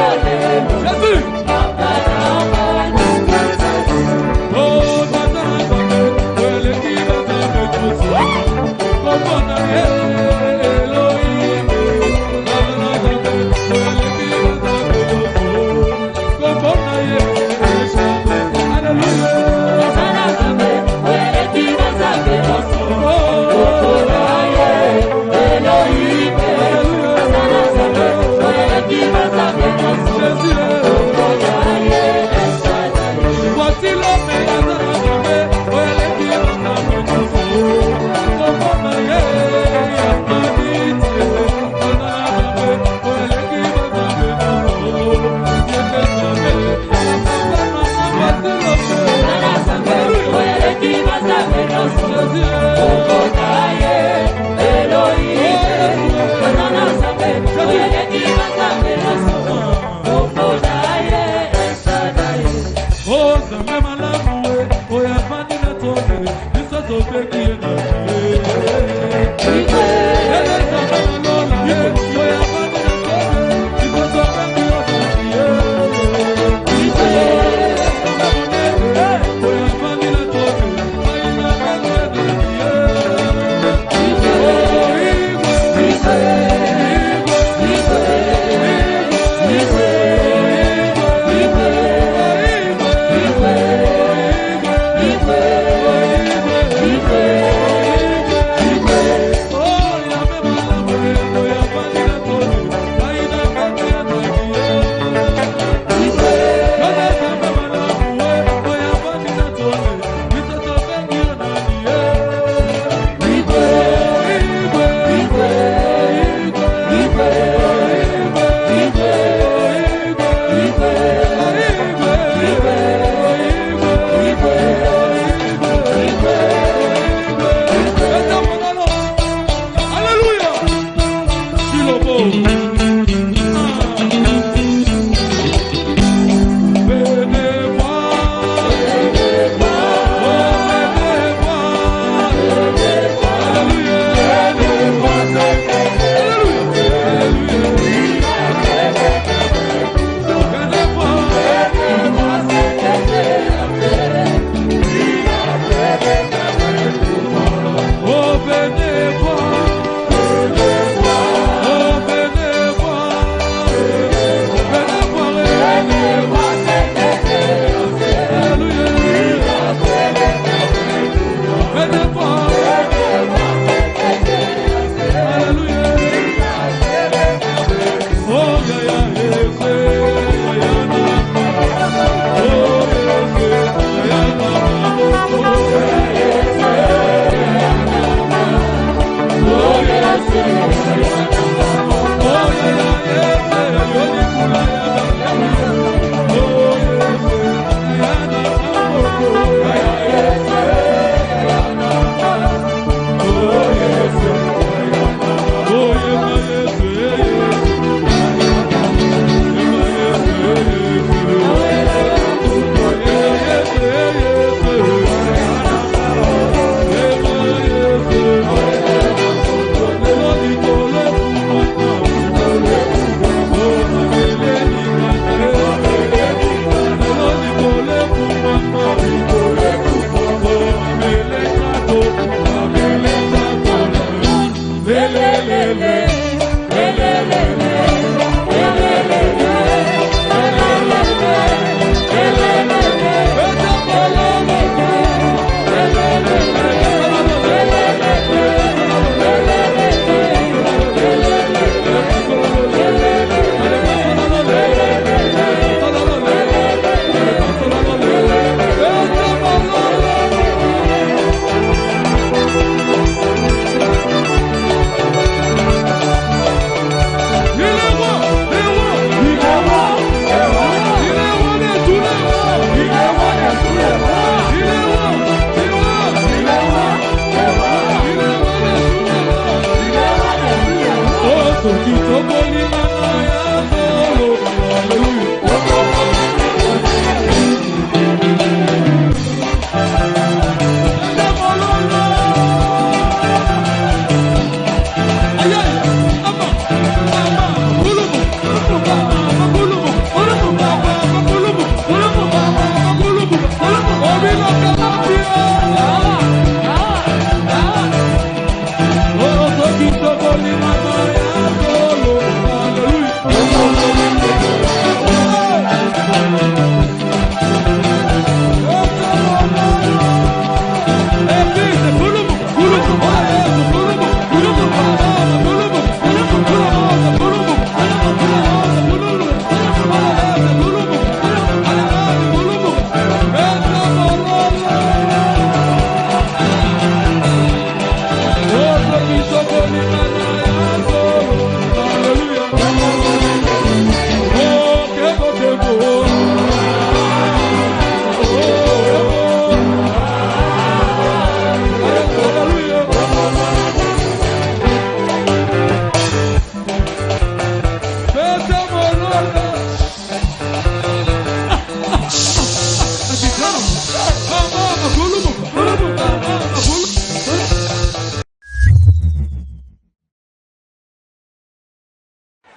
Hallelujah.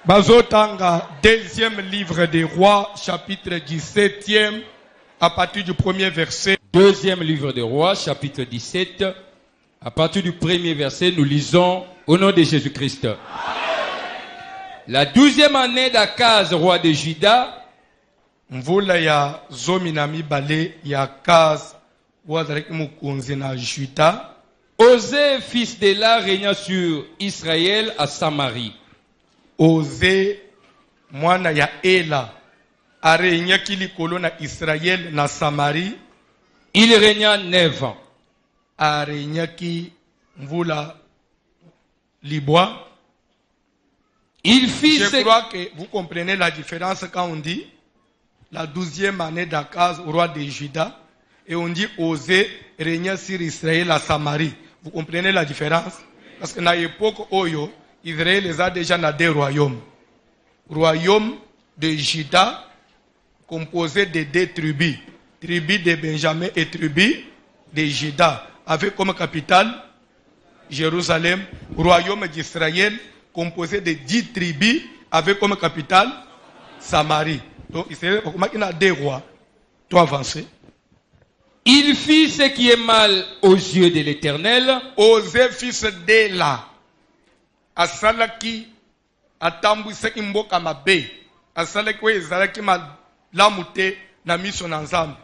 Bazotanga, deuxième livre des rois, chapitre 17e, à partir du premier verset. Deuxième livre des rois, chapitre 17, à partir du premier verset, nous lisons au nom de Jésus-Christ. La 12e année d'Akaz, roi de Juda, Mvula ya zomina mibale ya Akaz, wazareki mukunzi na Juda. Osée, fils d'Éla, régna sur Israël à Samarie. Osée, mwana ya Ela, arenyaki likolo na Israël na Samarie. Il régna 9 ans. Arenyaki mvula libwa. Il fit Je crois que vous comprenez la différence quand on dit la 12e année d'Akaz, roi de Juda, et on dit Osée régna sur Israël à Samarie. Vous comprenez la différence? Parce que dans l'époque Oyo, Israël a déjà dans deux royaumes. Royaume de Juda, composé de deux tribus. Tribu de Benjamin et tribu de Juda, avec comme capitale Jérusalem. Royaume d'Israël, composé de 10 tribus, avec comme capitale Samarie. Donc Israël, il y a deux rois. Toi avancez. Il fit ce qui est mal aux yeux de l'Éternel. Osée fils d'Ela, asalaki atambwisaki mboka mabe, asalaki we ezalaki malamu te na miso na Nzambe.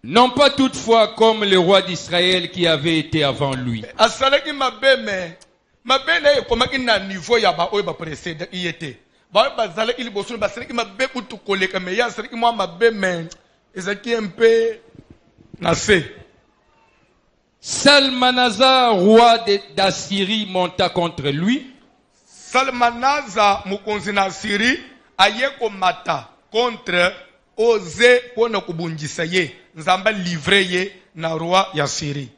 Non pas toutefois comme le roi d'Israël qui avait été avant lui. Asalaki mabe me mabe na ekomaki na niveau ya ba oyo ba précédent yete. Ba bazalaki liboso basalaki mabe kutu koleka me ya asalaki mwa mabe me ezaki un peu nasé. Salmanazar, roi d'Assyrie, monta contre lui. Salmanaza mukonzi na Syrie ayeko mata contre Osée pona kubundisa ye Nzamba livré ye na roi ya Syrie.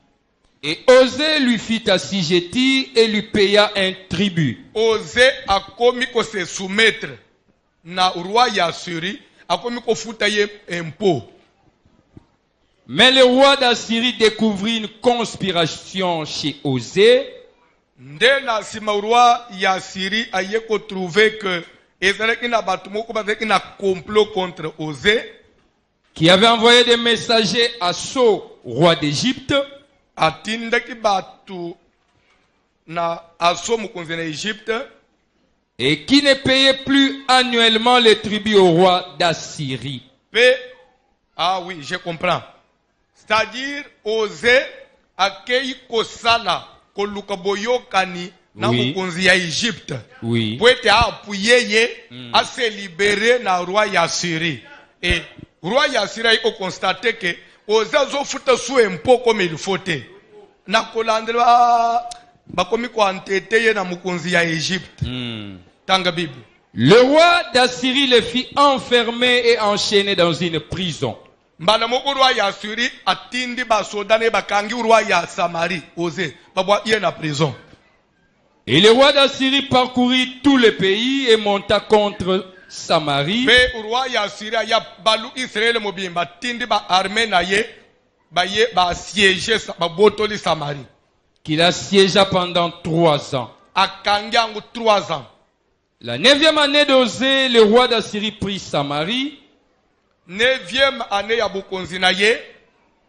Et Osée lui fit assujetti et lui paya un tribut. Osée a komi ko se soumettre na roi ya Syrie, a komi ko futa ye impôt. Mais le roi d'Assyrie découvrit une conspiration chez Osée. Nde na sima roi ya Syrie ayeko trouver que ezalaki na batu moko bazalaki na complot contre Osée, qui avait envoyé des messagers à So, roi d'Égypte, atindaki batu na aso mukonzi na Égypte, et qui ne payait plus annuellement les tribus au roi d'Assyrie. Ah oui, je comprends. C'est-à-dire, Osée akei kosala koluka boyokani na mukonzi ya Égypte. Oui. Pour être appuyé à se libérer na roi ya Syrie. Et roi ya Syrie a constaté que Osée a fait sous impôt comme il faut. Na kolandela bakomi ko entêté na mukonzi ya Égypte. Tanga Bible. Le roi d'Assyrie le fit enfermer et enchaîner dans une prison. Mbala moko roi ya Syrie atindi ba sodane bakangi roi ya Samarie Osée babwa yé na prison. Et le roi d'Assyrie parcourut tout le pays et monta contre Samarie. Pe roi ya Syrie ya balu Israël mobimba tindi ba armée na ye ba siéger ba botoli Samarie. Qu'il assiégea pendant 3 ans. Akangi angu 3 ans. La 9e année d'Osée, le roi d'Assyrie prit Samarie. 9e année ya bukonzi na ye,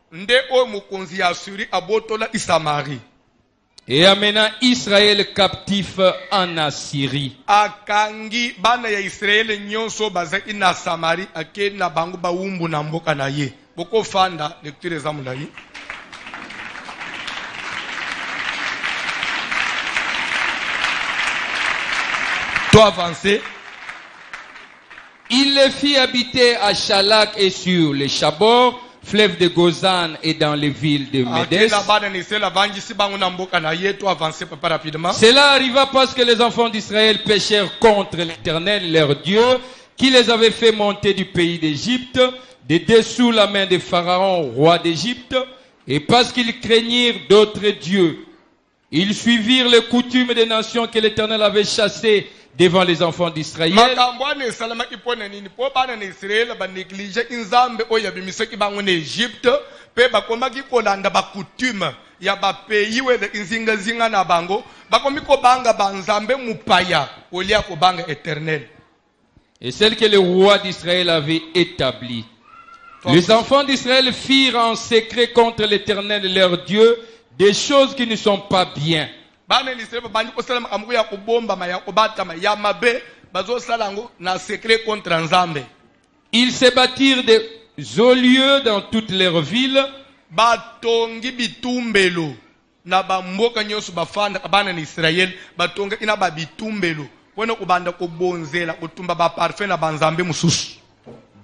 nde o mukonzi ya Syrie abotola Samarie. Et amena Israël captif en Assyrie. Akangi bana ya Israël nyonso bazaki na Samarie ake na bango ba umbu na mboka na ye. Boko fanda lecture za mulayi. Toi avancer. Il les fit habiter à Chalak et sur les Chabors, fleuve de Gozan et dans les villes de Médès. Cela arriva parce que les enfants d'Israël péchèrent contre l'Éternel, leur Dieu, qui les avait fait monter du pays d'Égypte, de dessous la main de Pharaon, roi d'Égypte, et parce qu'ils craignirent d'autres dieux. Ils suivirent les coutumes des nations que l'Éternel avait chassées devant les enfants d'Israël. ya ba pays we nzinga zinga na bango bakomi kobanga banzambe mupaya olia kobanga éternel. Et celle que le roi d'Israël avait établie. Les enfants d'Israël firent en secret contre l'Éternel leur Dieu des choses qui ne sont pas bien. Ils se bâtirent des hauts lieux dans toutes leurs villes.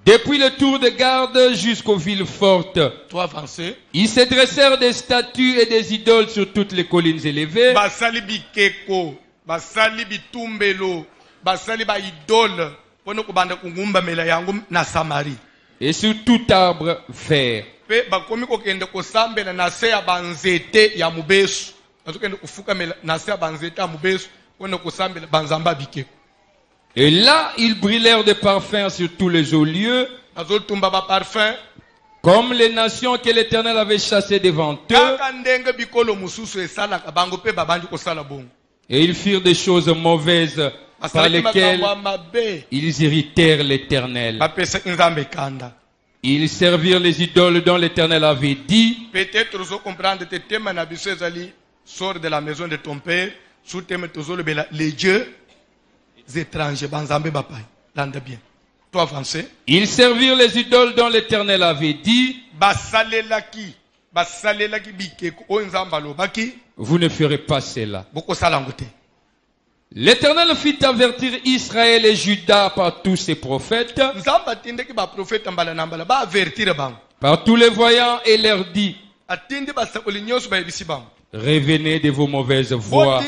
Depuis le tour de garde jusqu'aux villes fortes, ils se dressèrent des statues et des idoles sur toutes les collines élevées. Et sur tout arbre vert. Et là, ils brûlèrent des parfums sur tous les hauts lieux, comme les nations que l'Éternel avait chassées devant eux. Et ils firent des choses mauvaises par lesquelles ils irritèrent l'Éternel. Ils servirent les idoles dont l'Éternel avait dit. Peut-être vous comprendre que thème na biso ezali sort de la maison de ton père, sous thème tozolobela les dieux étrangers banzambe bapai. Landa bien. Toi avancer. Ils servirent les idoles dont l'Éternel avait dit. Basalelaki bikeko o nzamba lobaki. Vous ne ferez pas cela. Boko salangote. L'Éternel fit avertir Israël et Juda par tous ses prophètes, par tous les voyants, et leur dit: revenez de vos mauvaises voies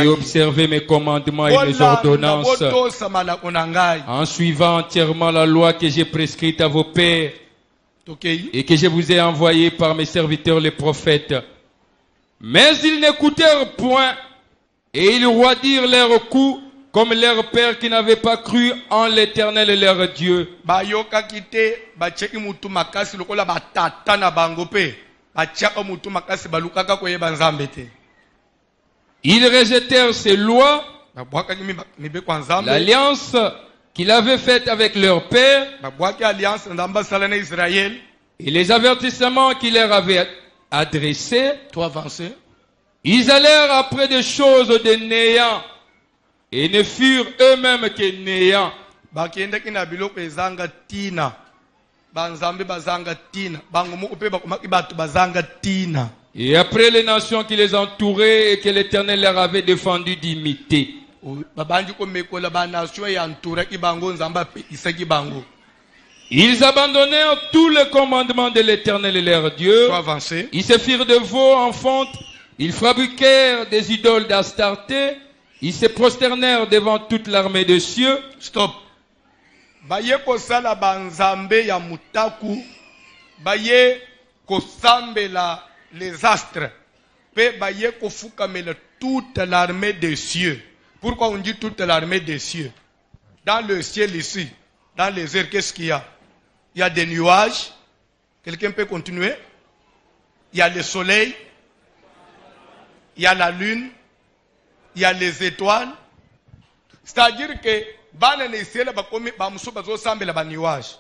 et observez mes commandements et mes ordonnances en suivant entièrement la loi que j'ai prescrite à vos pères et que je vous ai envoyée par mes serviteurs les prophètes. Mais ils n'écoutèrent point. Et ils roidirent leurs coups comme leurs pères qui n'avaient pas cru en l'Éternel leur Dieu. Ils rejetèrent ces lois, l'alliance qu'il avait faite avec leurs pères et les avertissements qu'il leur avait adressés. Ils allèrent après des choses de néant et ne furent eux-mêmes que néant. Et après les nations qui les entouraient et que l'Éternel leur avait défendu d'imiter. Ils abandonnèrent tous les commandements de l'Éternel leur Dieu. Ils se firent de veaux en fonte. Ils fabriquèrent des idoles d'Astarté. Ils se prosternèrent devant toute l'armée des cieux. Stop. Baye kosala banzambe ya mutaku. Baye kosambela les astres. Pe baye kofukamela toute l'armée des cieux. Pourquoi on dit toute l'armée des cieux? Dans le ciel ici, dans les airs, qu'est-ce qu'il y a? Il y a des nuages. Quelqu'un peut continuer? Il y a le soleil. Il y a la lune, il y a les étoiles. C'est-à-dire que bana ne ciel ba komi ba musu bazo sambela ba nuage.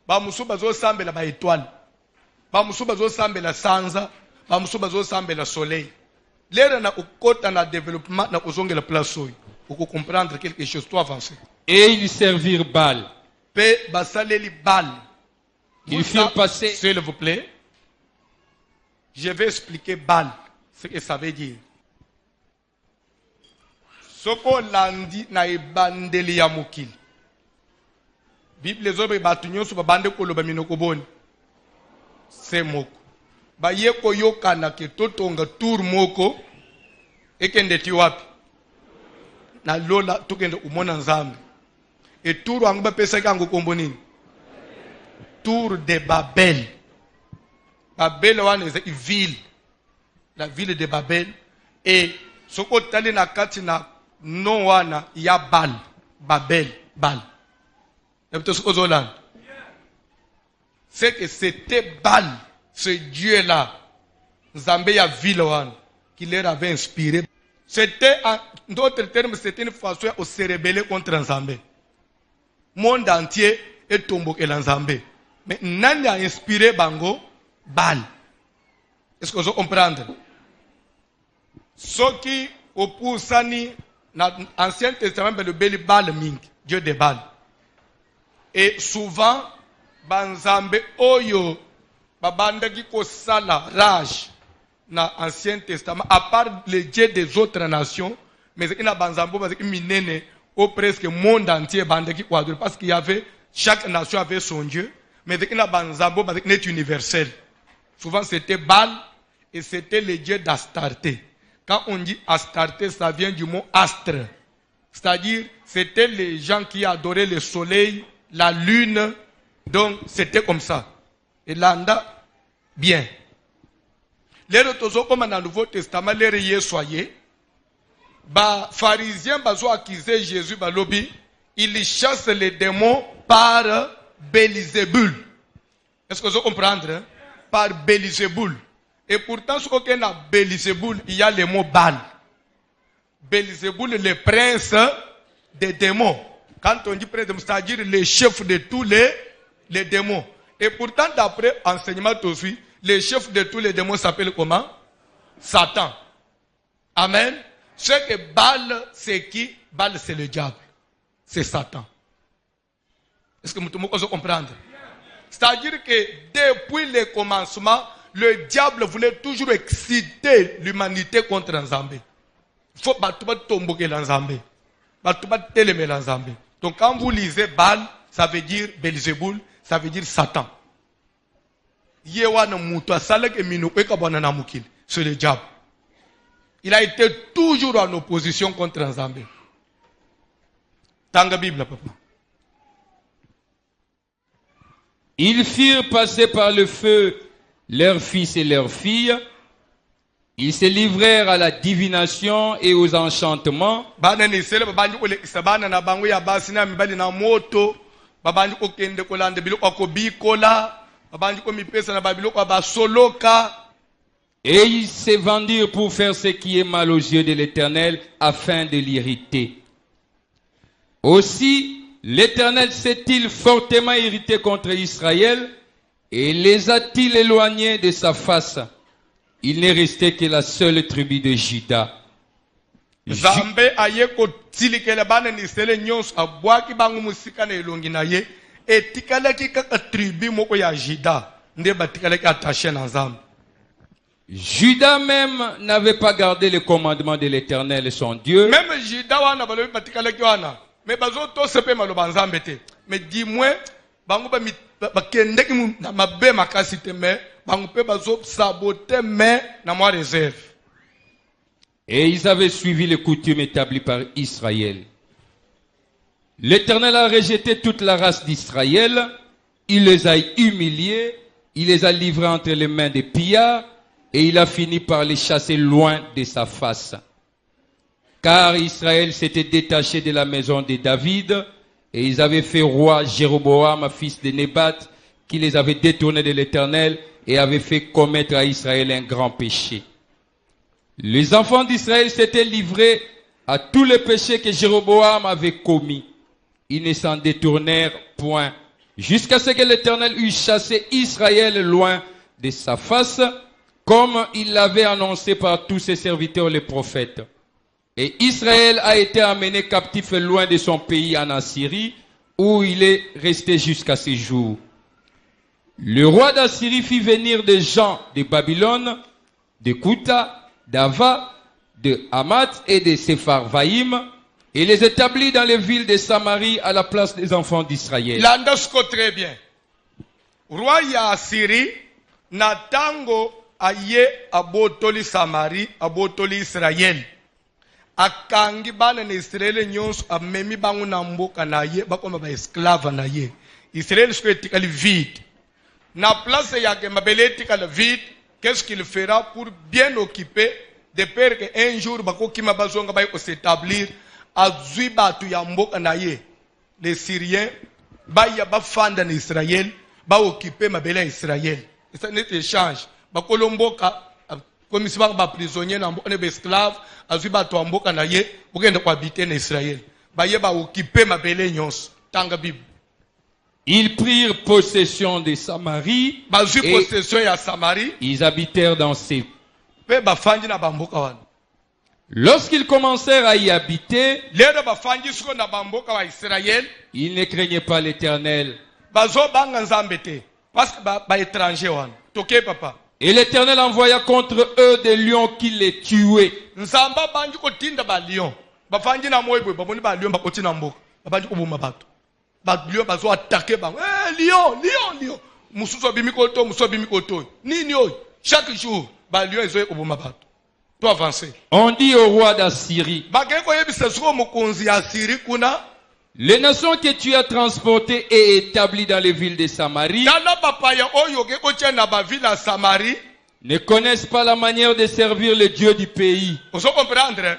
Ba musu bazo sambela ba étoile. Ba musu bazo sambela sanza, ba musu bazo sambela soleil. L'air na ukota na développement na kozongela place oyo. Pour comprendre quelque chose, toi avancer. Et ils servirent Baal. Pe basaleli Baal. Ils firent passer. S'il vous plaît. Je vais expliquer Baal. Ce que ça veut dire. Soko landi na ebandeli ya mokili. Bible zobe batunyo so babande koloba minoko boni. C'est moko. Ba yeko yokana ke totonga tour moko ekende ti wapi. Na lola tukende umona nzambe. Et tour wangu ba pesa kango kombo nini? Tour de Babel. Babel wana is a ville. La ville de Babel. Et soko tali na kati na no wana ya Bal. Babel. Bal. C'est que c'était Bal, ce Dieu-là, Zambé ya ville wana, qui leur avait inspiré. C'était, en d'autres termes, c'était une façon de se rebeller contre Nzambe. Le monde entier est tombé à Nzambe. Mais Nani a inspiré Bango Baal. Est-ce que vous comprenez? Ce qui oppose Sani, dans l'Ancien Testament, le bel Baal Ming, Dieu de Baal. Et souvent, Banzambe Oyo, Babandaki Kosala, Rage, dans l'Ancien Testament, à part les dieux des autres nations, mais il y a Banzambo, au presque monde entier, parce qu'il y avait, chaque nation avait son Dieu, mais il y a Banzambo, qui est universel. Souvent c'était Baal et c'était le dieu d'Astarté. Quand on dit Astarté, ça vient du mot astre. C'est-à-dire, c'était les gens qui adoraient le soleil, la lune, donc c'était comme ça. Et là, bien. Les retours comme dans le Nouveau Testament, les rayés soyez. Les pharisiens ont accusé Jésus, il chasse les démons par Belzébul. Est-ce que vous comprenez? Par Belzébul. Et pourtant, ce qu'on a Belzébul, il y a le mot Baal. Belzébul, le prince des démons. Quand on dit prince, c'est-à-dire le chef de tous les démons. Et pourtant, d'après enseignement aussi, le chef de tous les démons s'appelle comment? Satan. Amen. Ce que Baal, c'est qui? Baal, c'est le diable. C'est Satan. Est-ce que vous comprenez? C'est-à-dire que depuis le commencement, le diable voulait toujours exciter l'humanité contre Nzambe. Il faut tomber Nzambe. Donc quand vous lisez Baal, ça veut dire Belzébul, ça veut dire Satan. C'est le diable. Il a été toujours en opposition contre Nzambe. Tanga Bible, papa. Ils firent passer par le feu leurs fils et leurs filles. Ils se livrèrent à la divination et aux enchantements. Et ils se vendirent pour faire ce qui est mal aux yeux de l'Éternel, afin de l'irriter. Aussi, l'Éternel s'est-il fortement irrité contre Israël et les a-t-il éloignés de sa face? Il n'est resté que la seule tribu de Juda. Juda même n'avait pas gardé le commandement de l'Éternel son Dieu. Même Juda mais dis-moi, et ils avaient suivi les coutumes établies par Israël. L'Éternel a rejeté toute la race d'Israël, il les a humiliés, il les a livrés entre les mains des pillards, et il a fini par les chasser loin de sa face. Car Israël s'était détaché de la maison de David, et ils avaient fait roi Jéroboam, fils de Nébat, qui les avait détournés de l'Éternel, et avait fait commettre à Israël un grand péché. Les enfants d'Israël s'étaient livrés à tous les péchés que Jéroboam avait commis. Ils ne s'en détournèrent point, jusqu'à ce que l'Éternel eût chassé Israël loin de sa face, comme il l'avait annoncé par tous ses serviteurs les prophètes. Et Israël a été amené captif loin de son pays en Assyrie, où il est resté jusqu'à ce jour. Le roi d'Assyrie fit venir des gens de Babylone, de Kouta, d'Ava, de Hamath et de Sepharvaïm, et les établit dans les villes de Samarie à la place des enfants d'Israël. Landesco très bien. Roi ya Assyrie, Natango aye abotoli Samarie, abotoli Israël. Akangi bana na Israël nyons amemi bangu na mboka na ye bakoma ba esclave na ye. Israël est etikali vide. Na place yake mabele etikali vide, qu'est-ce qu'il fera pour bien occuper de peur que un jour bako kima bazonga ba s'établir azui batu ya mboka na ye. Les Syriens ba ya ba fanda na Israël ba occuper mabele Israël. C'est un échange. Bakolo mboka comme si ba prisonnier na mboka ne ba esclave azwi ba to mboka na ye okende ko habiter na Israël ba ye ba occuper mabele nyonso tanga Bible. Ils prirent possession de Samarie bazwi possession ya Samarie, ils habitèrent dans ces. pe ba fanji na ba mboka wana. Lorsqu'ils commencèrent à y habiter, Lero ba fanji suko na ba mboka wa Israël, ils ne craignaient pas l'Éternel. bazo banga nzambe te parce que ba étranger wana. Toke papa. Et l'Éternel envoya contre eux des lions qui les tuaient. Nzamba banji ko tinda ba lion. Ba fanji na moybo ba boni ba lion ba koti na mboka. Ba banji ko boma bato. Ba lion bazo attaquer ba. Lion. Mususu bimi ko to, mususu bimi ko to. Nini oy? Chaque jour ba lion ezo ko boma bato. To avancer. On dit au roi d'Assyrie, Ba ke ko yebisa suko mokonzi ya Syrie kuna. les nations que tu as transportées et établies dans les villes de Samarie Tana papa ya oyo ke ko tia na ba ville ya Samarie. ne connaissent pas la manière de servir le Dieu du pays. Vous comprendre?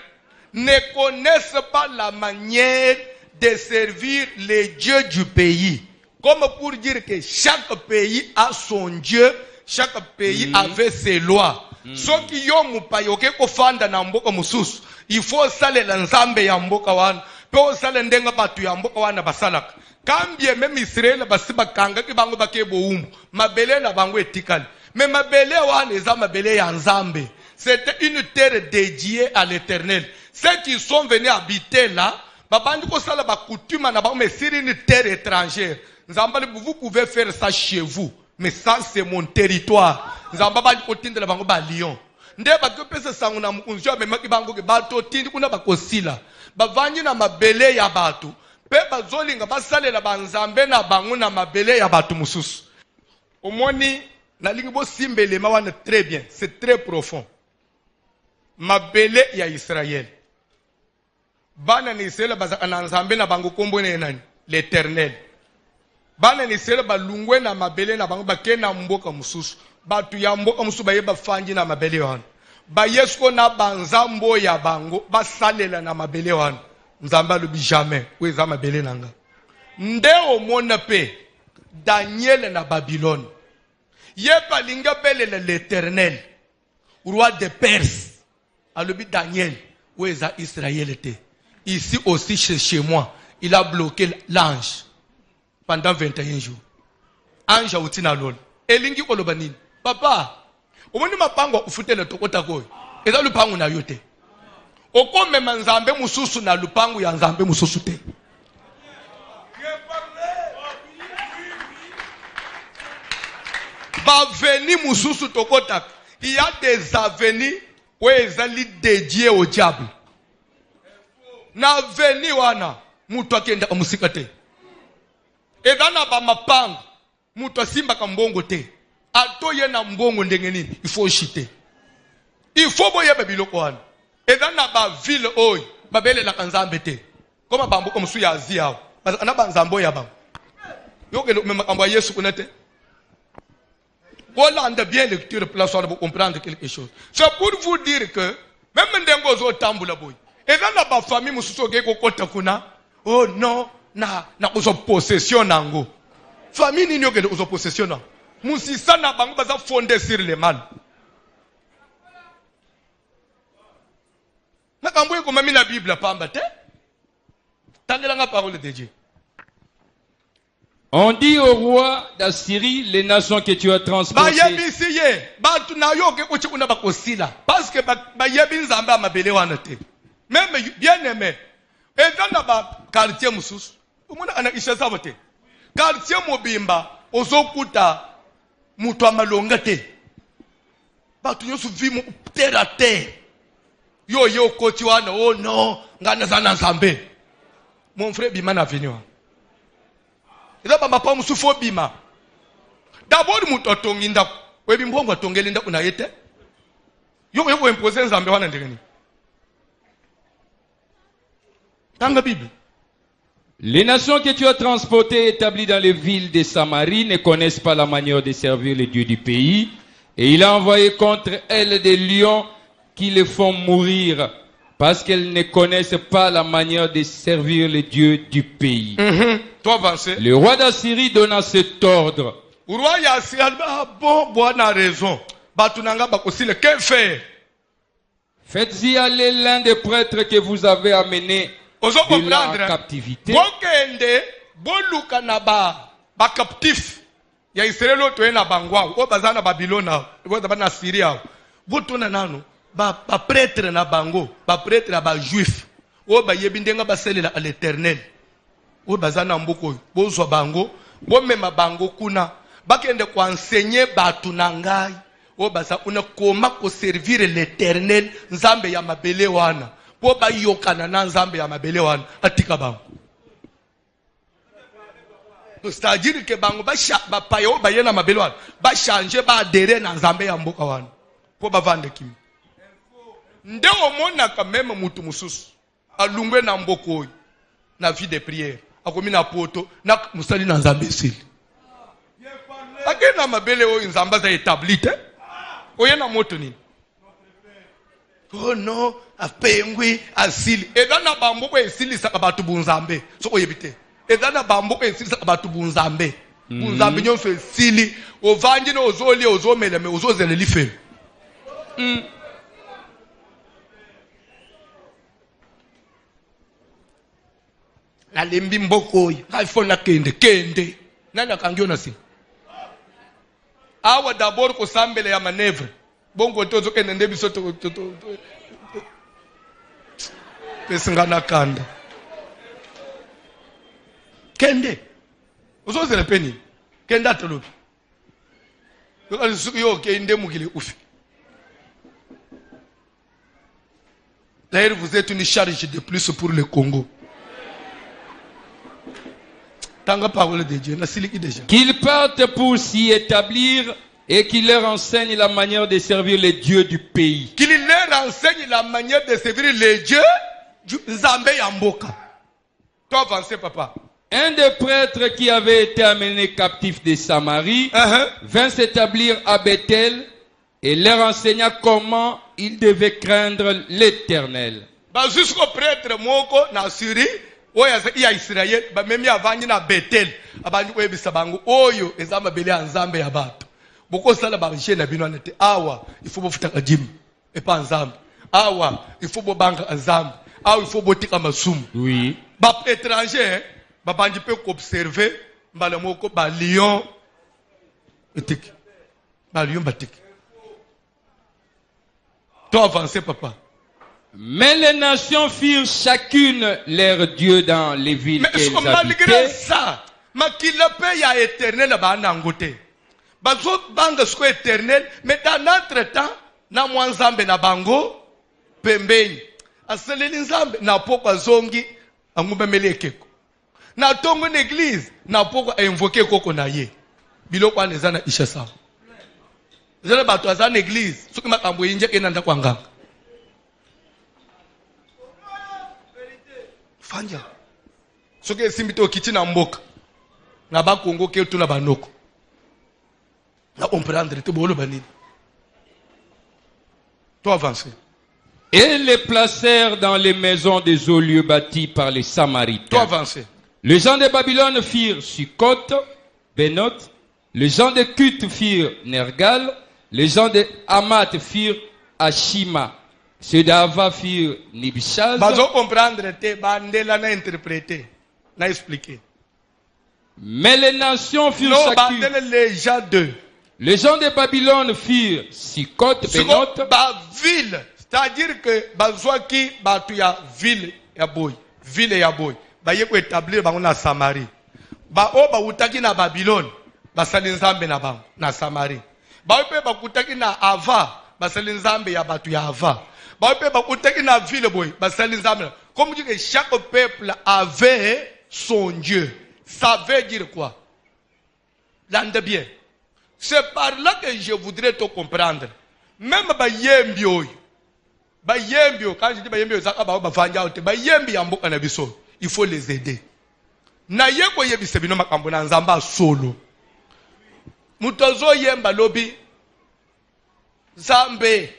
Ne connaissent pas la manière de servir les dieux du pays. Comme pour dire que chaque pays a son Dieu, chaque pays avait ses lois. Ce qui yo mupayo ke ko fanda na mboka mususu, il faut salela nzambe ya mboka wana. Po sala ndenga batu ya mboka wana basalaka. Kambie même Israël basiba kanga ki bango bakebo umu. Mabele na bango etikali. Mais mabele wana eza mabele ya nzambe. C'était une terre dédiée à l'Éternel. Ceux qui sont venus habiter là, babandi ko sala ba coutume na bango mais sur une terre étrangère. Nzambali vous pouvez faire ça chez vous, mais ça c'est mon territoire. Nzamba ko tindela bango ba lion. Nde bato pesa sangu na mukunzi ya memaki bango ke bato tindi kuna bakosila. Bavanyi na mabele ya bato. Pe bazolinga basalela banzambe na bango na mabele ya bato mususu. Omoni na lingi bo simbele mawana très bien, c'est très profond. Mabele ya Israël. Bana ni Israël bazaka na nzambe na bango kombo ne nani? L'Éternel. Bana ni Israël balungwe na mabele na bango bakena mboka mususu. Batu ya mboka mususu baye bafanji na mabele wana. Ba yesko na banzambo ya bango basalela na mabele wana. Nzamba lubi jamais weza mabele nanga. Nde omona pe Daniel na Babylone. Yepa linga belela l'Éternel, roi de Perse. Alobi Daniel weza Israël te. Ici aussi chez moi, il a bloqué l'ange pendant 21 jours. Ange autina lol. Elingi kolobanini. Papa, omoni mapango ufute le tokota koy. Eza lupangu na yote. Okome manzambe mususu na lupangu ya nzambe mususu te. Baveni mususu tokota. Il y a des avenues où ils sont dédiés au diable. Na veni wana mutu akenda musika te. Edana ba mapango mutu asimba ka mbongo te. Atoye na mbongo ndenge nini? Il faut chiter. Il faut boyeba biloko wana. Edana ba ville oy babele la kanzambe te. Koma bambo comme suya azia. Ana banzambo ya ba. Yoke le makambo ya Yesu kunete. Voilà, on a bien lecture pour comprendre quelque chose. C'est pour vous dire que même ndengo zo tambula boy. Et dans la famille mususu ke ko kota kuna. Oh non, na uzo possession nango. Famille nini yoke uzo possession na. Musisa na bango baza fondé sur le mal. Na kambo ko mami na Bible pamba te. Tangela nga parole de Dieu. On dit au roi d'Assyrie, les nations que tu as transportées. Parce que même bien aimé, et dans le quartier Moussous, quartier Mobimba, Ozokuta, Moutoua Malongate, Batu Yosu vit terre à terre. Yo, Kotiwana, oh non, Ganazana Zambe. Mon frère Bimana venu. D'abord muto tonginda webi mbongo tongelinda kuna yete yoko imposer nzambe wana ndengeni tanga Bible. Les nations que tu as transportées et établies dans les villes de Samarie ne connaissent pas la manière de servir les dieux du pays, et il a envoyé contre elles des lions qui les font mourir parce qu'elles ne connaissent pas la manière de servir les dieux du pays. Le roi d'Assyrie donna cet ordre. Le roi d'Assyrie a bon a raison. batunanga bakosile que faire? Faites-y aller l'un des prêtres que vous avez amené de la captivité. Bokende boluka na ba captif ya Israel oto na bangwa o bazana Babylona o bazana Syria. Botuna nano ba prêtre na bango, ba prêtre ba juif. O ba yebindenga baselela à l'Éternel. O bazana mboko bozwa bango, bo mema bango kuna bakende ko enseigner batu na ngai. O baza una koma ko servir l'Éternel nzambe ya mabele wana. Po ba yokana na nzambe ya mabele wana atika bango. C'est-à-dire que bango ba payo ba yena mabele wana ba changer ba adhérer na nzambe ya mboka wana. Po ba vande kimi. Nde omona ka même mutu mususu alungwe na mboko na vie de prière akomi na poto na musali na nzambe sili. Akena mabele o nzamba za établi te. Oyena moto nini? Oh non, apengwi asili. Edana bamboko esili saka batu bunzambe. Soko yebite. Edana bamboko esili saka batu bunzambe. Bunzambe nyonso esili. Ovanji no ozoli ozomele me ozozele life. Na lembi mboko yi. Haifona kende. Nani akangiona si? Awa d'abord ko sambele ya manevre. Bongo tozo kende ndebi soto pesingana kanda. Kende. Uzoze le peni. Kende atolobi. Yo kende mugile ufi. D'ailleurs, vous êtes une charge de plus pour le Congo. Qu'ils partent pour s'y établir et qu'il leur enseigne la manière de servir les dieux du pays. Qu'il leur enseigne la manière de servir les dieux du Zambé Yamboka. Toi avancez, papa. Un des prêtres qui avait été amené captif de Samarie vint s'établir à Bethel et leur enseigna comment ils devaient craindre l'Éternel. Jusqu'au prêtre moko na Syrie. Oya ya Israel ba memi avanyi na Bethel abanyi ko yebisa bango oyo ezama bele nzambe ya bato boko sala ba jena bino nete awa ifo bofuta kajim epa nzambe awa ifo bo banga nzambe awa ifo botika masumu. Oui, ba étranger ba bandi pe ko observer mbala moko ba lion etik ba lion batik. Toi avancer, papa. Mais les nations firent chacune leur dieu dans les villes qu'elles habitaient. Malgré ça, makilape ya éternel ba nangote. Bazo banga sko éternel, mais dans notre temps, na mwanzambe na bango pembeni. Aseleli nzambe na poko zongi angumba melekeko. Na tongo l'église na poko invoquer koko na ye. Biloko aneza na isha sawa. Zele bato azana église, soki makambo yinje kenanda kwanganga. Fanja. Soke simbito kiti na mboka. Na ba Kongo ke tuna banoko. Na comprendre te bolo banini. Toi avancer. Et les placèrent dans les maisons des hauts lieux bâtis par les Samaritains. Toi avancer. Les gens de Babylone firent Sukkot, Benot. Les gens de Kut firent Nergal. Les gens de Hamath firent Ashima. Ceux d'Ava firent Nibishaz. Bazo comprendre te bandela na interpréter, na expliquer. Mais les nations firent chacune. Les gens de. Les gens de Babylone firent Sukkot, Benot. Ba ville, c'est-à-dire que bazwaki batu ya ville ya boy, ville ya boy. Ba yeko établir bango na Samarie. Ba o ba utaki na Babylone, ba sali nzambe na bango na Samarie. Ba pe ba kutaki na Ava, ba sali nzambe ya batu ya Ava. Comme dit que chaque peuple avait son Dieu. Ça veut dire quoi? L'ande bien. C'est par là que je voudrais te comprendre. Même Bayembio, quand je dis Bayembio, il faut les aider. Na yeko yebisebino makambo na nzamba solo. Mutozo yemba lobi Zambe.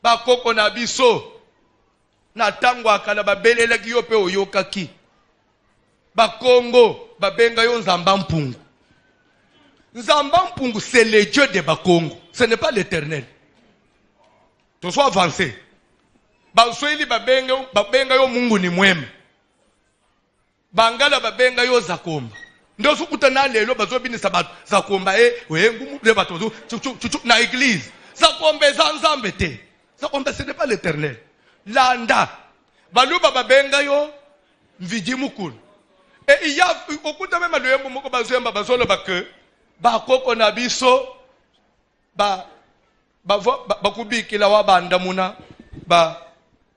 Bakoko na biso na tango akala babelela kiyo pe oyokaki. Bakongo babenga yo nzamba mpungu. Nzamba Mpungu, c'est le Dieu de Bakongo. Ce n'est pas l'Éternel. Tu sois avancé. Baswahili babenga yo Mungu ni mwema. Bangala babenga yo Zakomba. Ndio sukutana lelo bazobinisa bato Zakomba ngumu le bato na église. Zakomba za Nzambe te. Zakomba ce n'est pas l'Éternel. Landa. Baluba babenga yo Mvidi Mukulu. Et il y a okuta même le moko bazemba bazolo bake bakoko na biso bakubikila wa banda muna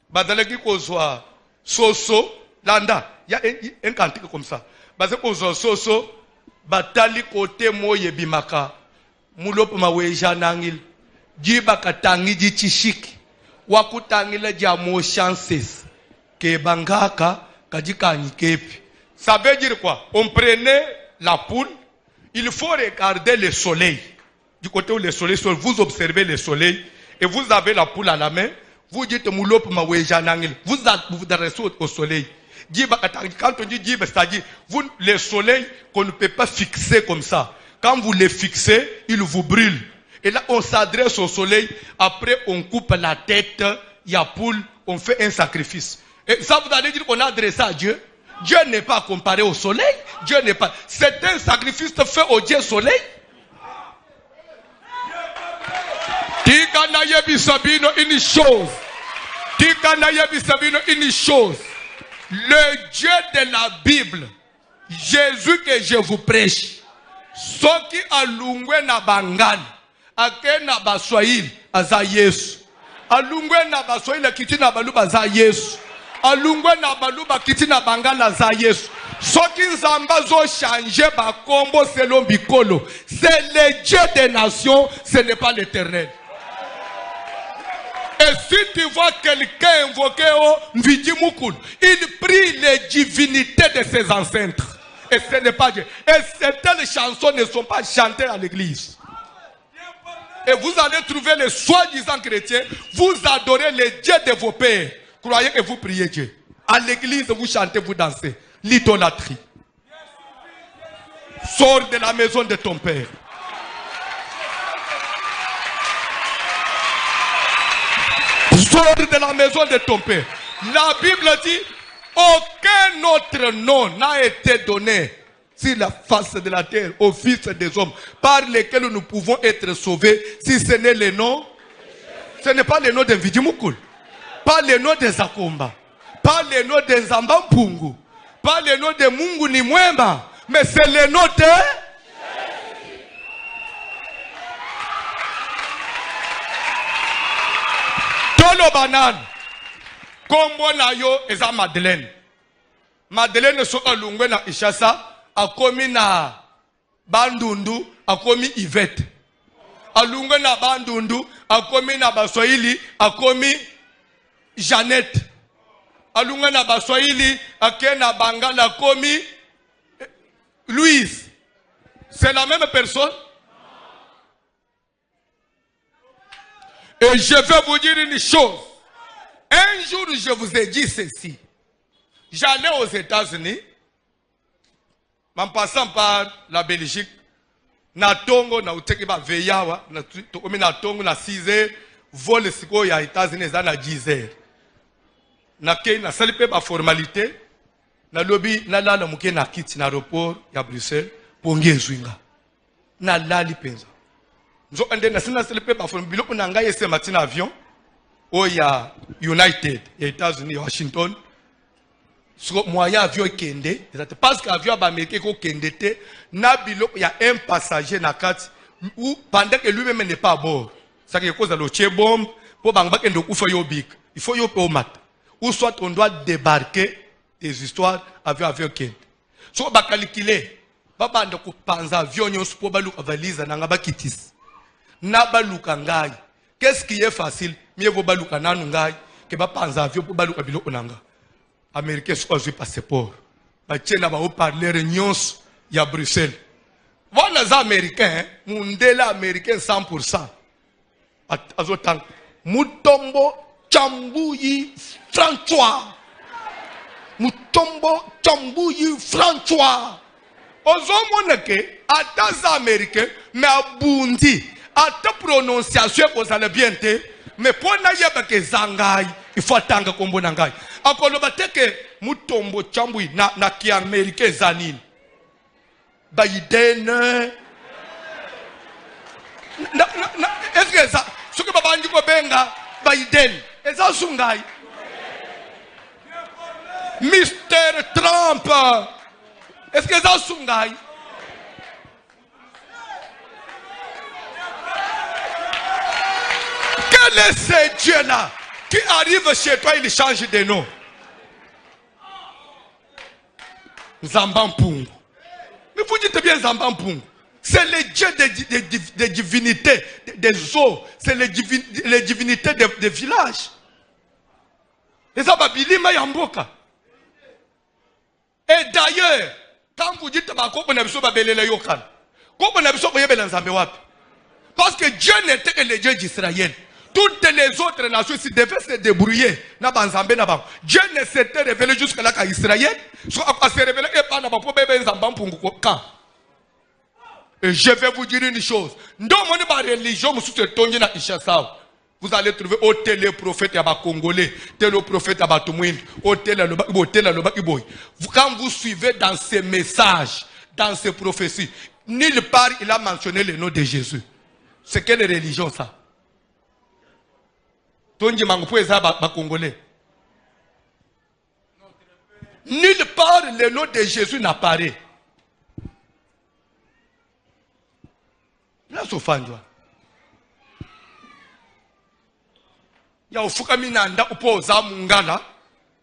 bazalaki kozwa soso landa ya un cantique comme ça bazé kozwa soso batali kote moye bimaka mulopo maweja nangil jiba katangi ji chishiki wakutangila ja mo chances ke bangaka kajikanyi kepi. Ça veut dire quoi? On prenait la poule, il faut regarder le soleil. Du côté où le soleil sort, vous observez le soleil et vous avez la poule à la main. Vous dites vous adressez au soleil. Quand on dit c'est-à-dire le soleil qu'on ne peut pas fixer comme ça. Quand vous le fixez, il vous brûle. Et là, on s'adresse au soleil. Après, on coupe la tête. Il y a poule. On fait un sacrifice. Et ça, vous allez dire qu'on a adressé à Dieu. Dieu n'est pas comparé au soleil. Dieu n'est pas. C'est un sacrifice fait au Dieu soleil. Tika na sabino une chose. Tika na sabino une chose. Le Dieu de la Bible, Jésus que je vous prêche, soki alungwe na bangali, ake na baswahili aza Yesu. Alungwe na baswahili kiti na baluba aza Yesu. Alungwe na baluba kiti na bangala za Yesu. Soki nzamba zo changer ba kombo selon bikolo. C'est le Dieu des nations, ce n'est pas l'Éternel. Et si tu vois quelqu'un invoquer au Mvidi Mukulu, il prie les divinités de ses ancêtres. Et ce n'est pas Dieu. Et certaines chansons ne sont pas chantées à l'église. Et vous allez trouver les soi-disant chrétiens, vous adorez les dieux de vos pères. Croyez que vous priez Dieu. À l'église, vous chantez, vous dansez. L'idolâtrie. Sors de la maison de ton père. Sors de la maison de ton père. La Bible dit, aucun autre nom n'a été donné sur la face de la terre aux fils des hommes par lesquels nous pouvons être sauvés, si ce n'est le nom. Ce n'est pas le nom de Mvidi Mukulu. Pas le nom de Zakomba, pas le nom de Nzamba Mpungu, pas le nom de Mungu ni mwema, mais c'est le nom de Tolo Banane. Kombo na yo eza Madeleine. Madeleine so alungwe na Ishasa, akomi na Bandundu, akomi Yvette. Alungwe na Bandundu, akomi na Baswahili, akomi Jeannette. Alunga na Baswahili, akena Bangala komi Louise. C'est la même personne. Et je vais vous dire une chose. Un jour, je vous ai dit ceci. J'allais aux États-Unis, en passant par la Belgique, na tongo na uteki ba veyawa, na tongo na 6 heures, vol siko ya États-Unis na 10 heures. Na ke na salipe ba formalité, na lobby na lala muke na kiti na aéroport ya Bruxelles, ponge zwinga. Na lali penza. Nzo ande na sina salipe ba formalité, biloko na ngai ese matina avion, o ya United, ya États-Unis, Washington. So moyen avion kende, parce que avion ba américain ko kende te, na biloko ya un passager na kati, ou pendant que lui-même n'est pas à bord. Ça qui cause le tche bombe, pour bangba kende kufa yo big. Il faut yo pe mat. Ou soit on doit débarquer des histoires avion kende. So ba calculer, ba banda ko panza avion nyonso po baluka valise na ngaba kitis. Na baluka ngai. Qu'est-ce qui est facile? Mieux vaut baluka nanu ngai que ba panza avion po baluka biloko nanga. Américains sont au passeport. Bah tiens là-bas au parler nyons ya Bruxelles. Voilà les Américains, mundela américain 100%. Azotan Mutombo Chambuyi François. Mutombo Chambuyi François. Ozomoneke Attends américain, mais abundi. Attends prononciation pour ça le bien te. Mais pour n'aille que zangai, il faut attendre comme bon nangai. Encore le bate que mutombo chambui na ki américain zanine. Biden. Est-ce que ça, ce que papa dit ko benga Biden, est ça sungai? Mr. Trump, est-ce que ça sungai? Quel est ce Dieu-là qui arrive chez toi, il change de nom? Zambampungu. Mais vous dites bien Zambampungu. C'est le Dieu des divinités, des eaux. C'est les divinités des villages. Et ça, Babilima Yamboka. Et d'ailleurs, quand vous dites parce que Dieu n'était que le Dieu d'Israël. Toutes les autres nations devaient se débrouiller. Dieu ne s'était révélé jusqu'à là qu'à Israël. Et je vais vous dire une chose. Dans mon religion, vous allez trouver tel prophète congolais, tel prophète Abatumouine, quand vous suivez dans ces messages, dans ces prophéties, nulle part il a mentionné le nom de Jésus. C'est quelle religion ça? Nulle part le nom de Jésus n'apparaît. Là, ya ufuka minanda upoza mungala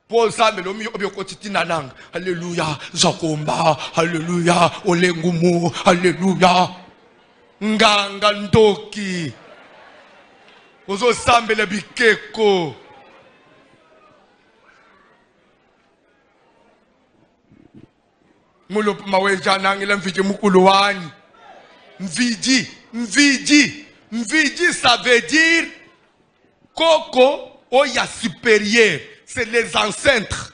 poza melomi obiokotiti nalanga. Alléluia zakomba, alléluia olengumu, alléluia nganga ndoki ozo sambele bikeko. Mulupu maweja nangila mviji mukulu wani. Mviji, ça veut dire Koko Oya supérieur. C'est les ancêtres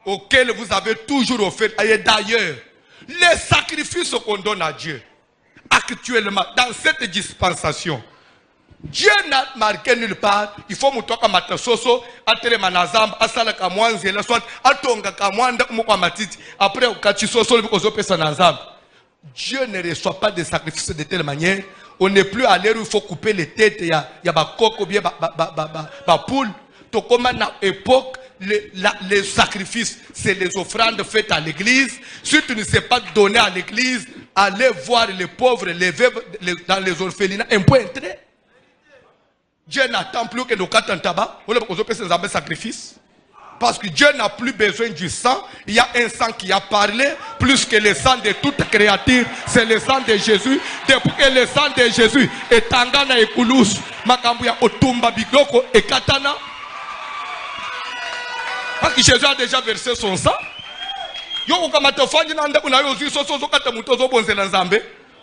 auxquels vous avez toujours offert. Et d'ailleurs, les sacrifices qu'on donne à Dieu, actuellement, dans cette dispensation, Dieu n'a marqué nulle part. Il faut mutoka matasoso, atele manazamba, asala kamwanzi, la soit, atonga kamwanda, umukwa matiti, après ukachisoso, l'ukozopesa nazamba. Dieu ne reçoit pas de sacrifices de telle manière. On n'est plus à l'heure où il faut couper les têtes. Il y a coq ou bien poule. Donc, comme à l'époque, les sacrifices, c'est les offrandes faites à l'église. Si tu ne sais pas donner à l'église, allez voir les pauvres, les veuves dans les orphelinats. Un point très. Dieu n'attend plus que nos quatre tabac. On peut faire des sacrifices. Parce que Dieu n'a plus besoin du sang. Il y a un sang qui a parlé plus que le sang de toute créature. C'est le sang de Jésus. Depuis que le sang de Jésus est tangana et koulous, makambuya otumba bigoko et katana. Parce que Jésus a déjà versé son sang.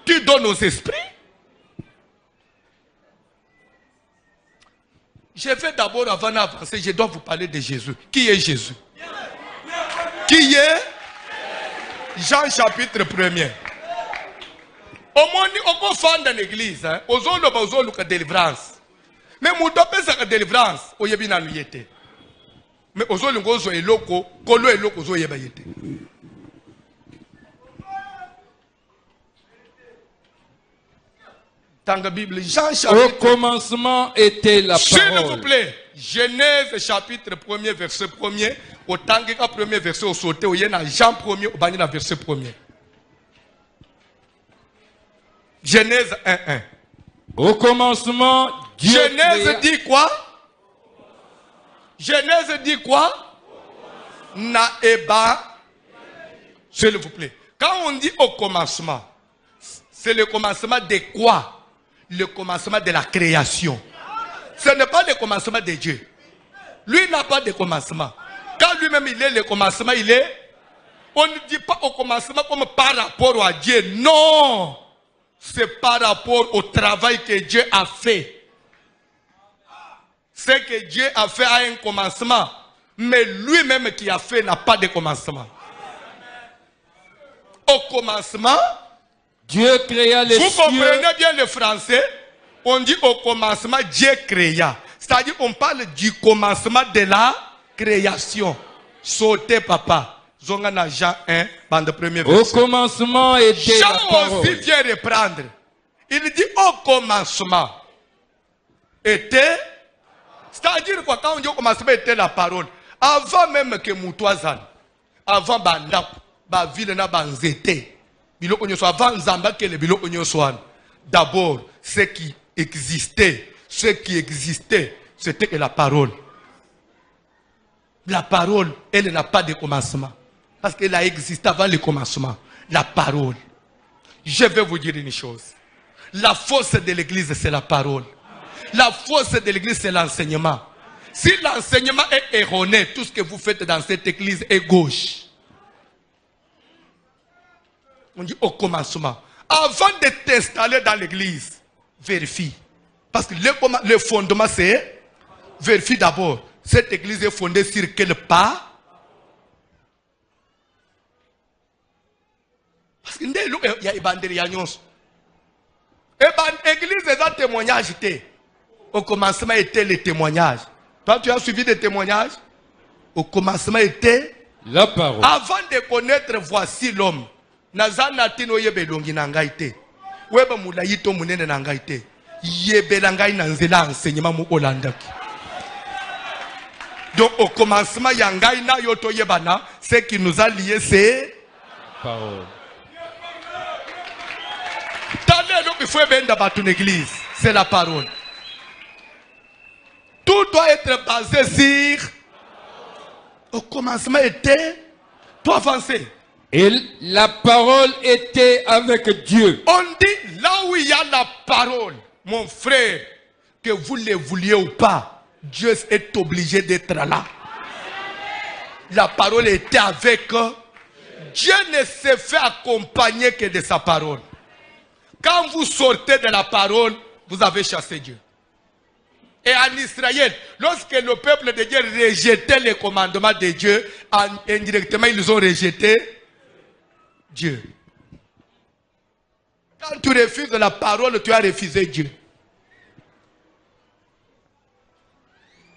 Tu donnes aux esprits. Je vais d'abord, avant d'avancer, je dois vous parler de Jésus. Qui est Jésus? Qui est? Jean chapitre 1er. Au moins, on peut faire dans l'église. Aux autres, la délivrance. Mais mon dope, c'est la délivrance. On y est bien ennuyé. Mais aux autres, on est loco. Kolo est loco, on y est bien. Bible, Jean, chapitre... Au commencement était la parole. S'il vous plaît, Genèse chapitre 1er, verset 1er. Au Tangeka 1er verset au sauté, au Yéna Jean 1er, au Banina verset 1er. Genèse 1:1. Au commencement, Dieu Genèse dit quoi? Genèse dit quoi? Naéba. S'il vous plaît. Quand on dit au commencement, c'est le commencement de quoi? Le commencement de la création. Ce n'est pas le commencement de Dieu. Lui n'a pas de commencement. Quand lui-même il est le commencement, il est... On ne dit pas au commencement comme par rapport à Dieu. Non. C'est par rapport au travail que Dieu a fait. Ce que Dieu a fait a un commencement. Mais lui-même qui a fait n'a pas de commencement. Au commencement, Dieu créa les cieux. Vous comprenez bien le français? On dit au commencement, Dieu créa. C'est-à-dire, on parle du commencement de la création. Sautez, papa. Zongana Jean 1, bande premier verset. Au commencement était la Jean parole. aussi vient reprendre. Il dit au commencement était. C'est-à-dire quoi? Quand on dit au commencement était la parole. Avant même que Moutouazan, avant Bandap, Baville na Banzete, Biloko Nyoso, avant Zamba que le Biloko Nyosoan. D'abord, ce qui existait, c'était que la parole. La parole, elle n'a pas de commencement. Parce qu'elle a existé avant le commencement. La parole. Je vais vous dire une chose. La force de l'église, c'est la parole. La force de l'église, c'est l'enseignement. Si l'enseignement est erroné, tout ce que vous faites dans cette église est gauche. On dit au commencement. Avant de t'installer dans l'église, vérifie. Parce que le fondement, c'est vérifie d'abord. Cette église est fondée sur quel pas? Parce que il y a l'église est un témoignage. Au commencement était le témoignage. Toi, tu as suivi des témoignages? Au commencement était la parole. Avant de connaître, voici l'homme. Nazanatino yebelongi nangaite. Weba mulaito munene nangaite. Yebelangai nanzela enseignement mu olandaki. Donc au commencement, yangai na yoto yebana, ce qui nous a liés, c'est parole. Donc il faut bien dans une église, c'est la parole. Tout doit être basé sur. Au commencement était. Tout avancé. Et la parole était avec Dieu. On dit là où il y a la parole, mon frère, que vous le vouliez ou pas, Dieu est obligé d'être là. La parole était avec eux. Dieu ne se fait accompagner que de sa parole. Quand vous sortez de la parole, vous avez chassé Dieu. Et en Israël, lorsque le peuple de Dieu rejetait les commandements de Dieu, indirectement ils ont rejeté Dieu. Quand tu refuses la parole, tu as refusé Dieu.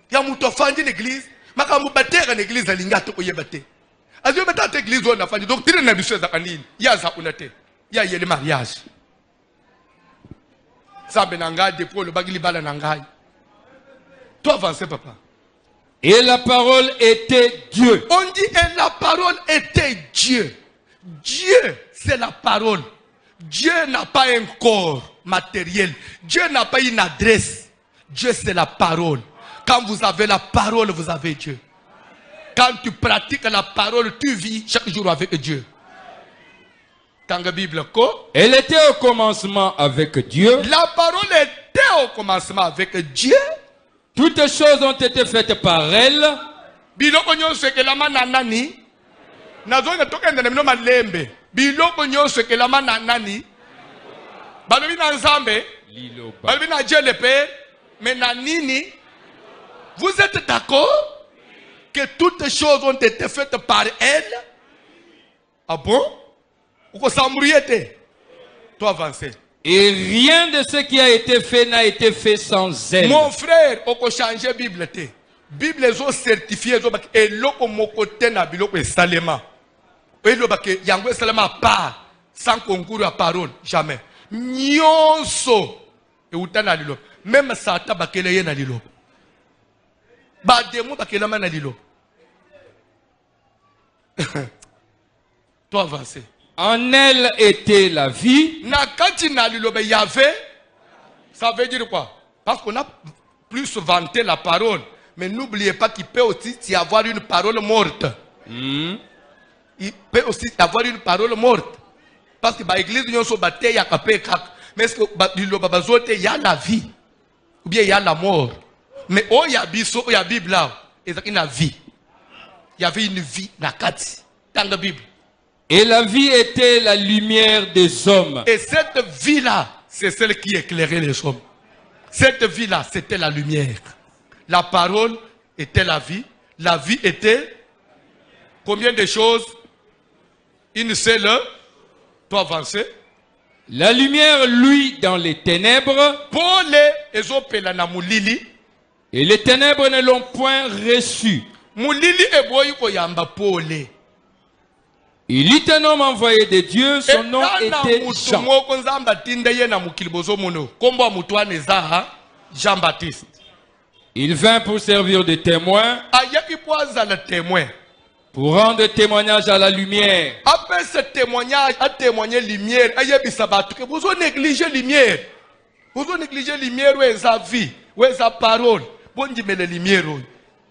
Il y a une église, mais quand vous battez une église, il y a une église. As you better take l'église on a fait doctrine na biso za kanini ya za kunate ya yele mariage sabe nanga de pour le bagili bala nanga toi avancez papa. Et la parole était Dieu. On dit et la parole était Dieu. Dieu c'est la parole. Dieu n'a pas un corps matériel. Dieu n'a pas une adresse. Dieu c'est la parole. Quand vous avez la parole, vous avez Dieu. Quand tu pratiques la parole, tu vis chaque jour avec Dieu. Dans la Bible, elle était au commencement avec Dieu. La parole était au commencement avec Dieu. Toutes choses ont été faites par elle. Biloko nyonso ekelama na nani? Nazonga tokende na bino malembe. Biloko nyonso ekelama na nani? Balobi na Nzambe. Balobi na Dieu le Père. Mais na nini? Vous êtes d'accord que toutes choses ont été faites par elle? Ah bon? Ou s'embrouiller? Toi avancer. Et rien de ce qui a été fait n'a été fait sans elle. Mon frère, on peut changer la Bible. La Bible est certifiée. Et l'autre côté na biloko est salema. Et l'autre que yango est salema pas sans concours à parole jamais. Nyonso et utana lilo. Même Satan bakele ye na lilo. Ba démon bakele ma na lilo. Toi avancer. En elle était la vie. Nakati na lilo be yave. Ça veut dire quoi? Parce qu'on a plus vanté la parole. Mais n'oubliez pas qu'il peut aussi y avoir une parole morte. Il peut aussi y avoir une parole morte. Parce que l'église nous sommes battus, il y a mais est-ce que il y a la vie ou bien il y a la mort? Mais oh il y a biso, il y a Bible là, il y a une vie. Il y avait une vie nakati dans la Bible. Et la vie était la lumière des hommes. Et cette vie là, c'est celle qui éclairait les hommes. Cette vie là, c'était la lumière. La parole était la vie. La vie était combien de choses? Une seule. Toi avancer. La lumière luit dans les ténèbres. Pole ezopela na mulili. Et les ténèbres ne l'ont point reçu. Mulili eboyi koyamba pole. Il eut un homme envoyé de Dieu, son nom était Jean. Jean-Baptiste. Il vint pour servir de témoin, pour rendre témoignage à la lumière. Après ce témoignage, à témoigner lumière, vous avez négligé lumière. Vous avez négligé lumière, où est sa vie, où est sa parole. Vous avez négligé lumière.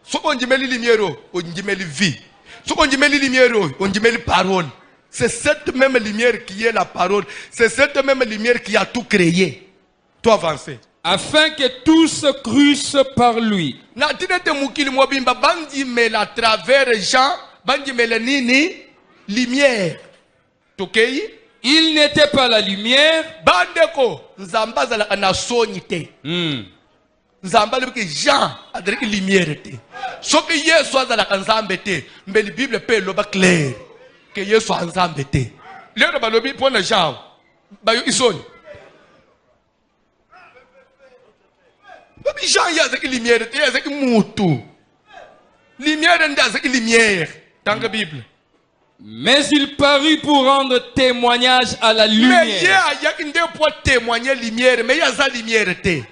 Si on dit lumière, on dit vie. Si on dit lumière, on dit parole. C'est cette même lumière qui est la parole. C'est cette même lumière qui a tout créé. Tout avancé. Afin que tous crussent par lui. Na tinete mukili mwabimba bandi mela à travers Jean, bandi mela nini lumière. Tokei? Il n'était pas la lumière. Bandeko nzamba zala ana sonite. Nzamba lebiki Jean adreki lumière te. Soki Yesu azala nzambe te, mais la Bible peut loba clair que Yesu nzambe te. Lero balobi pona Jean. Bayo isoni. Jean yazaki lumière te yazaki mutu. Lumière ndazaki lumière dans la Bible. Mais il parut pour rendre témoignage à la lumière. Mais il y a une pour témoigner lumière, mais il y a sa lumière te.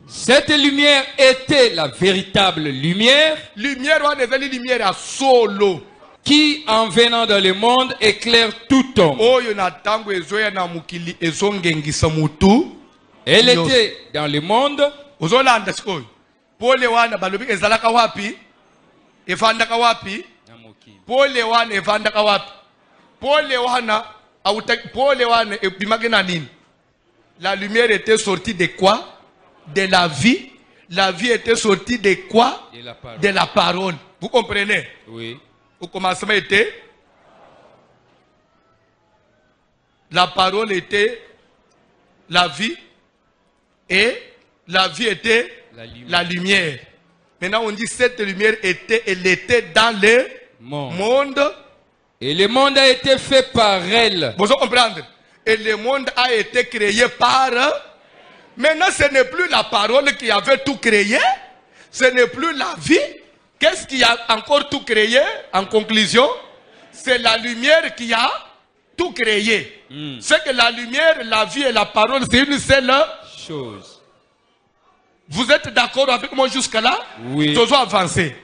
Cette lumière était la véritable lumière. Lumière on est la lumière à solo. Qui en venant dans le monde éclaire tout homme. Elle était dans le monde. La lumière était sortie de quoi? De la vie. La vie était sortie de quoi? De la parole. Vous comprenez? Oui. Au commencement était la parole était la vie et la vie était la lumière. Maintenant on dit cette lumière était, elle était dans le monde. Et le monde a été fait par elle. Vous comprenez? Et le monde a été créé par. Maintenant ce n'est plus la parole qui avait tout créé. Ce n'est plus la vie. Qu'est-ce qui a encore tout créé? En conclusion, c'est la lumière qui a tout créé. C'est que la lumière, la vie et la parole, c'est une seule chose. Vous êtes d'accord avec moi jusqu'à là? Oui. Toujours avancé.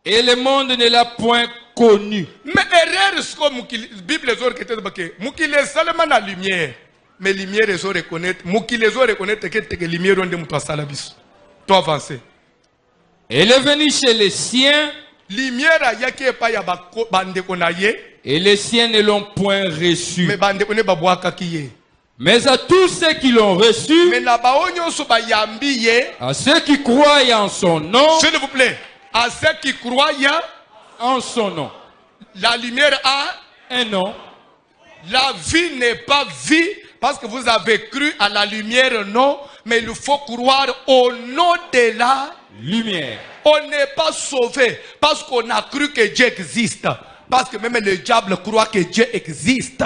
Et le monde ne l'a point connu. Mais erreur, ce que la Bible les autres qui étaient est seulement la lumière. Mais la lumière les autres reconnaître. Les autres reconnaître que la lumière on demande à salabis. Tout avancé. Elle est venue chez les siens. Et les siens ne l'ont point reçu. Mais à tous ceux qui l'ont reçu, à ceux qui croient en son nom, s'il vous plaît, à ceux qui croient en son nom, la lumière a un nom. La vie n'est pas vie parce que vous avez cru à la lumière, non, mais il faut croire au nom de la lumière. On n'est pas sauvé parce qu'on a cru que Dieu existe. Parce que même le diable croit que Dieu existe.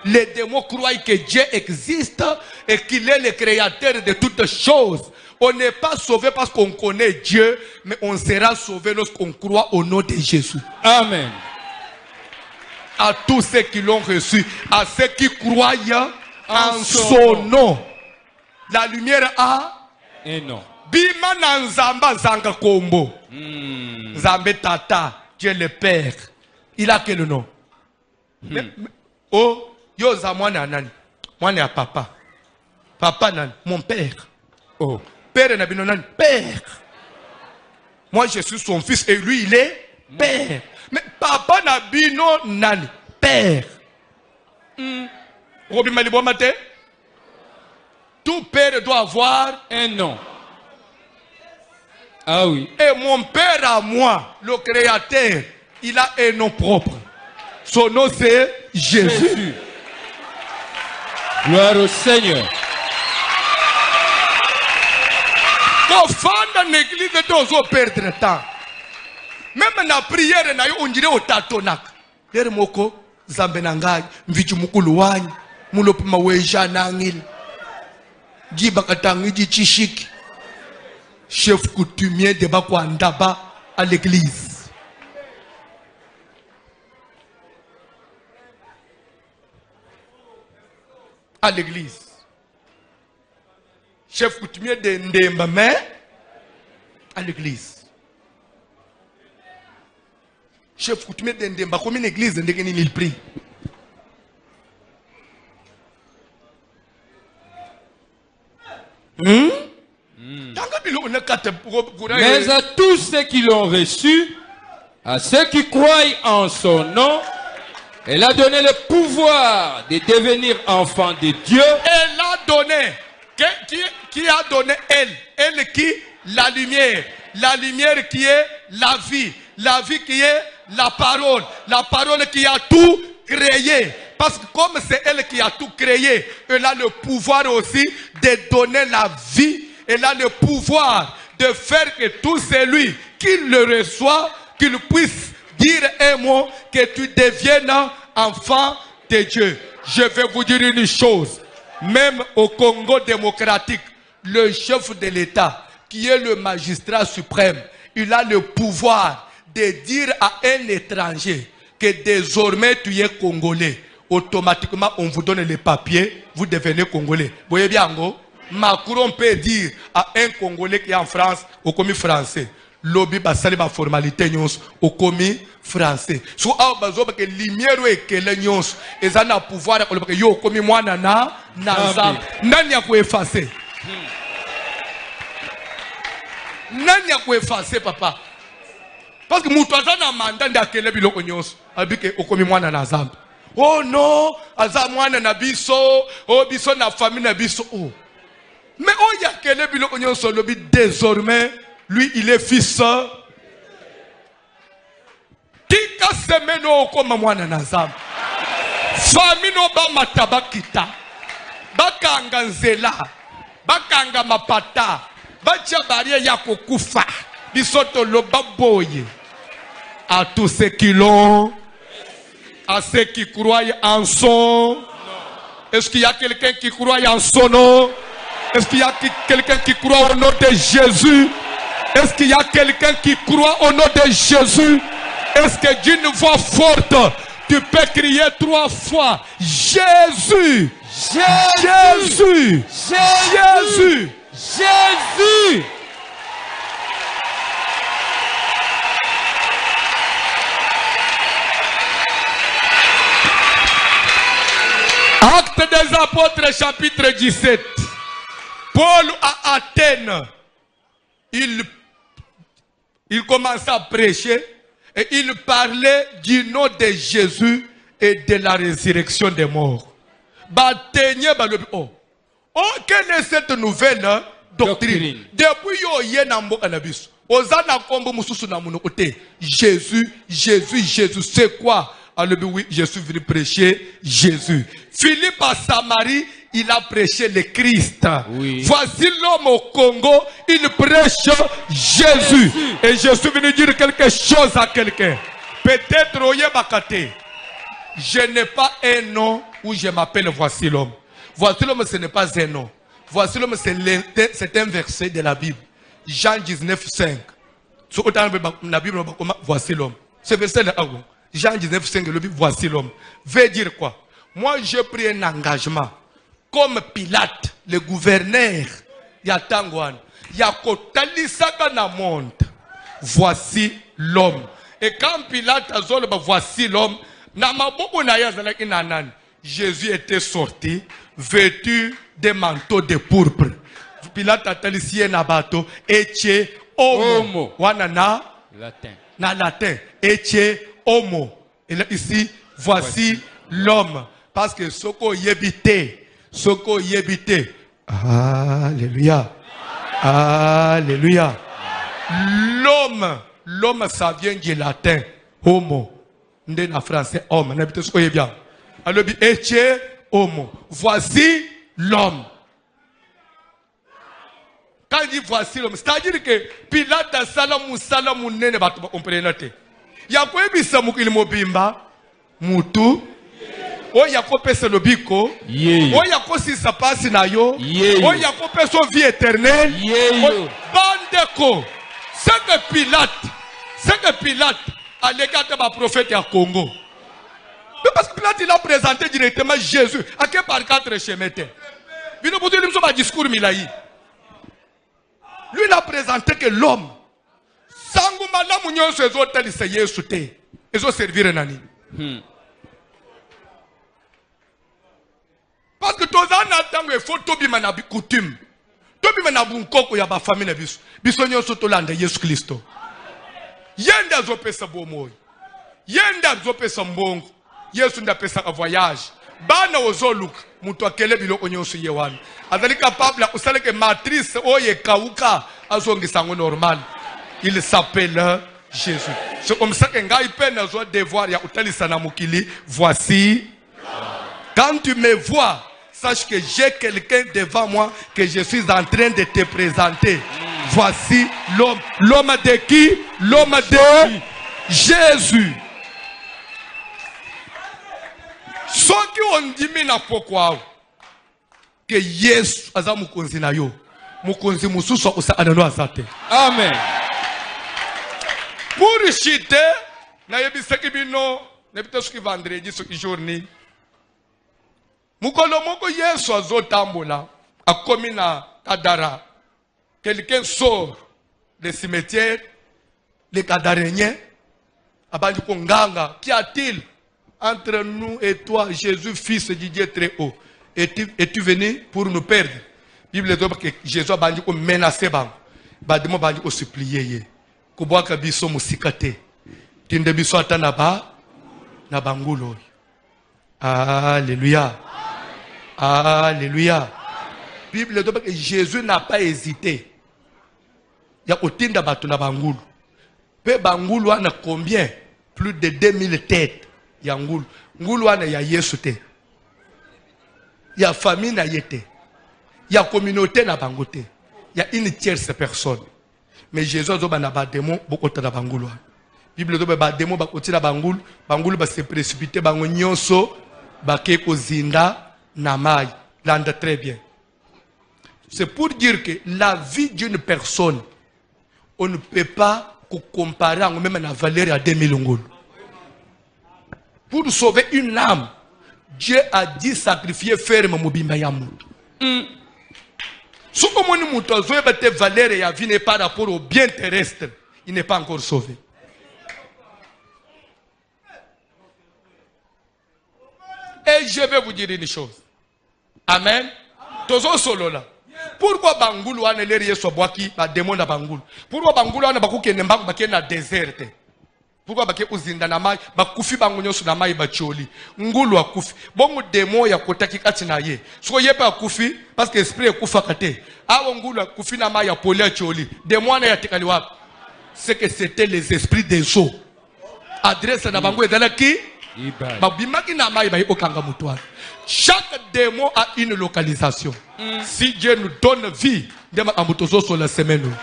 Les démons croient que Dieu existe et qu'il est le créateur de toutes choses. On n'est pas sauvé parce qu'on connaît Dieu, mais on sera sauvé lorsqu'on croit au nom de Jésus. Amen. À tous ceux qui l'ont reçu, à ceux qui croient en son nom. La lumière a un nom. Bima na nzamba zanga kombo. Nzambe tata, Dieu le Père. Il a quel nom? Oh, yo za mwana nani? Mwana ya papa. Papa nani? Mon père. Oh, père na bino nani? Père. Moi je suis son fils et lui il est père. Mais papa na bino nani? Père. Robi Malibo Mate. Tout père doit avoir un nom. Ah oui. Et mon père à moi, le créateur, il a un nom propre. Son nom c'est Jésus. Gloire au Seigneur. Quand fanda l'église doit perdre temps. Même la prière, on dirait au tatonak. Der moko, zambe nangai mvichi mukulu wanyi mulopi maweja nangil giba katangi di chishiki chef coutumier de Bakwandaba à l'église. À l'église. Chef coutumier de Ndembame à l'église. Chef coutumier de Ndemba, comme une église, il prie. Mais à tous ceux qui l'ont reçu, à ceux qui croient en son nom, elle a donné le pouvoir de devenir enfants de Dieu. Elle a donné. Qui a donné elle? Elle qui? La lumière. La lumière qui est la vie. La vie qui est la parole. La parole qui a tout créé. Parce que comme c'est elle qui a tout créé, elle a le pouvoir aussi de donner la vie. Elle a le pouvoir de faire que tout celui qui le reçoit, qu'il puisse dire un mot, que tu deviennes enfant de Dieu. Je vais vous dire une chose. Même au Congo démocratique, le chef de l'État, qui est le magistrat suprême, il a le pouvoir de dire à un étranger que désormais tu es Congolais. Automatiquement, on vous donne les papiers, vous devenez Congolais. Vous voyez bien, Macron peut dire à un Congolais qui est en France, au commis français, lobby basali ba formalité nyons, au commis français. So a bazo ba ke lumière ekele nyons, ezana pouvoir ko ba yo commis mwana na nzambe. Nani ya kueffacer? Nani ya kueffacer papa? Parce que mutu azana mandat ndakele biloko nyons, abike okomi mwana na nzambe. Oh non, aza mwana na biso, oh biso na famille na biso. Oh. Mais oh ya kele biloko nyonso lobi désormais lui il est fils. Tika semeno okoma mwana na nzambe. Famille no ba mataba kita. Bakanga nzela. Bakanga mapata. Bacha barrière ya kokufa. Bisoto loba boye. À tous ceux qui l'ont, à ceux qui croient en son. Est-ce qu'il y a quelqu'un qui croit en son nom? Est-ce qu'il y a quelqu'un qui croit au nom de Jésus? Est-ce qu'il y a quelqu'un qui croit au nom de Jésus? Est-ce que d'une voix forte, tu peux crier 3 fois Jésus, Jésus, Jésus, Jésus. Actes des Apôtres, chapitre 17. Paul à Athènes, il commençait à prêcher et il parlait du nom de Jésus et de la résurrection des morts. Oh, quelle est cette nouvelle doctrine? Depuis yo yenambo anabis. Ozana kombo mususu na munokote. Jésus, Jésus, Jésus, c'est quoi? Alors oui, je suis venu prêcher Jésus. Philippe à Samarie, il a prêché le Christ. Oui. Voici l'homme au Congo, il prêche Jésus. Et je suis venu dire quelque chose à quelqu'un. Peut-être Oye Bakate. Je n'ai pas un nom où je m'appelle voici l'homme. Voici l'homme, ce n'est pas un nom. Voici l'homme, c'est un verset de la Bible. Jean 19, 5. La Bible, voici l'homme. Ce verset là, Jean 19, 5, voici l'homme. Veut dire quoi? Moi, j'ai pris un engagement. Comme Pilate, le gouverneur, Yatangwan, Yakotalisaka na monde. Voici l'homme. Et quand Pilate a dit, voici l'homme, Jésus était sorti, vêtu de manteaux de pourpre. Pilate a dit, na bateau, etie homo. Wanana, latin. Na latin, etie homo. Et là, ici, voici l'homme. Parce que soko yebite. Soko yebite. Alléluia. Alléluia. L'homme, ça vient du latin. Homo. Ndé en français, homme. N'habite soko yebia. Alors, etie homo. Voici l'homme. Quand il dit voici l'homme, c'est-à-dire que Pilate a salamou nene batuma comprenate. Ya quoi bisa mukili mobimba mutu Oya kopesa lobiko. Oya kosisa pasi na yo. Oya kopesa vie éternelle. Bandeko. C'est que Pilate a l'égard ma prophète à Congo. Mais parce que Pilate il a présenté directement Jésus à quel par 4 chemins. Lui il a présenté que l'homme sanguma la munyo se zotali se Yesu te. Ezo servir nani. Parce que tous en attendant il faut tobima na coutume. Tobima na bunkoko ya ba famille na biso. Biso nyonso tolanda Yesu Kristo. Yenda zopesa bomoyi. Yenda zopesa mbongo. Yesu ndapesa ka voyage. Bana ozoluka mutu akele biloko nyonso ye wana. Azali capable usaleke matrice oye kauka azongisa ngo normal. Il s'appelle Jésus. C'est comme ça que ngai peine azo devoir ya utalisa na mukili. Voici. Quand tu me vois, sache que j'ai quelqu'un devant moi que je suis en train de te présenter. Voici l'homme. L'homme de qui? L'homme de Jésus. Ceux qui ont dit mina pourquoi que Yesu aza mukonzi na yo. Mukonzi mususu usa anano azate. Amen. Pour chiter, na yebisaki bino, na bitesuki vendredi soki journée. Mukolo moko Yesu azotambola akomi na kadara. Quelqu'un sort des cimetières, les Cadaréniens, abandi konganga. Qu'y a-t-il entre nous et toi, Jésus, fils de Dieu très haut? Es-tu venu pour nous perdre? Bible dit que Jésus abandi ko menacer bang. Badimo bandi ko supplier. Ko boaka biso musikate. Tinde biso atana ba na bangulo. Alléluia. Alléluia. Bible dit que Jésus n'a pas hésité. Il y a autinda batu na bangulu. Pe bangulu ana combien? Plus de 2000 têtes. Il y a ngulu. Ngulu ana ya Yesu te. Il y a famille na yete. Il y a communauté na bangote. Il y a une tierce personne. Mais Jésus a dit na ba démon bokota na bangulu. Bible dit ba démon bakoti na bangulu, bangulu ba se précipiter bango nyonso ba ke ko zinda na mai. Landa très bien. C'est pour dire que la vie d'une personne, on ne peut pas comparer même la valeur à 2000 ngolo. Pour sauver une âme, Dieu a dit sacrifier ferme mobimba ya mutu. Si comme on mutu azoe bate valeur ya vie n'est pas rapport au bien terrestre, il n'est pas encore sauvé. Et je vais vous dire une chose. Amen. Tozo solo là. Pourquoi bangulu wana leri yeso bwaki ba démon na bangulu? Pourquoi bangulu wana bakuke nembangu bake na désert? Pourquoi bake uzinda na mai bakufi bangu nyoso na mai bacholi? Ngulu akufi. Bongo démon ya kotaki kati na ye. Soko yepa akufi parce que esprit ekufa kate. Awo ngulu akufi na mai ya poli acholi. Démon na ya tikali wapi? C'est que c'était les esprits des eaux. Adresse na bangu ezalaki babimaki na mai ba okanga mutwa. Chaque démon a une localisation. Si Dieu nous donne vie, demain à Moutozo sur la semaine.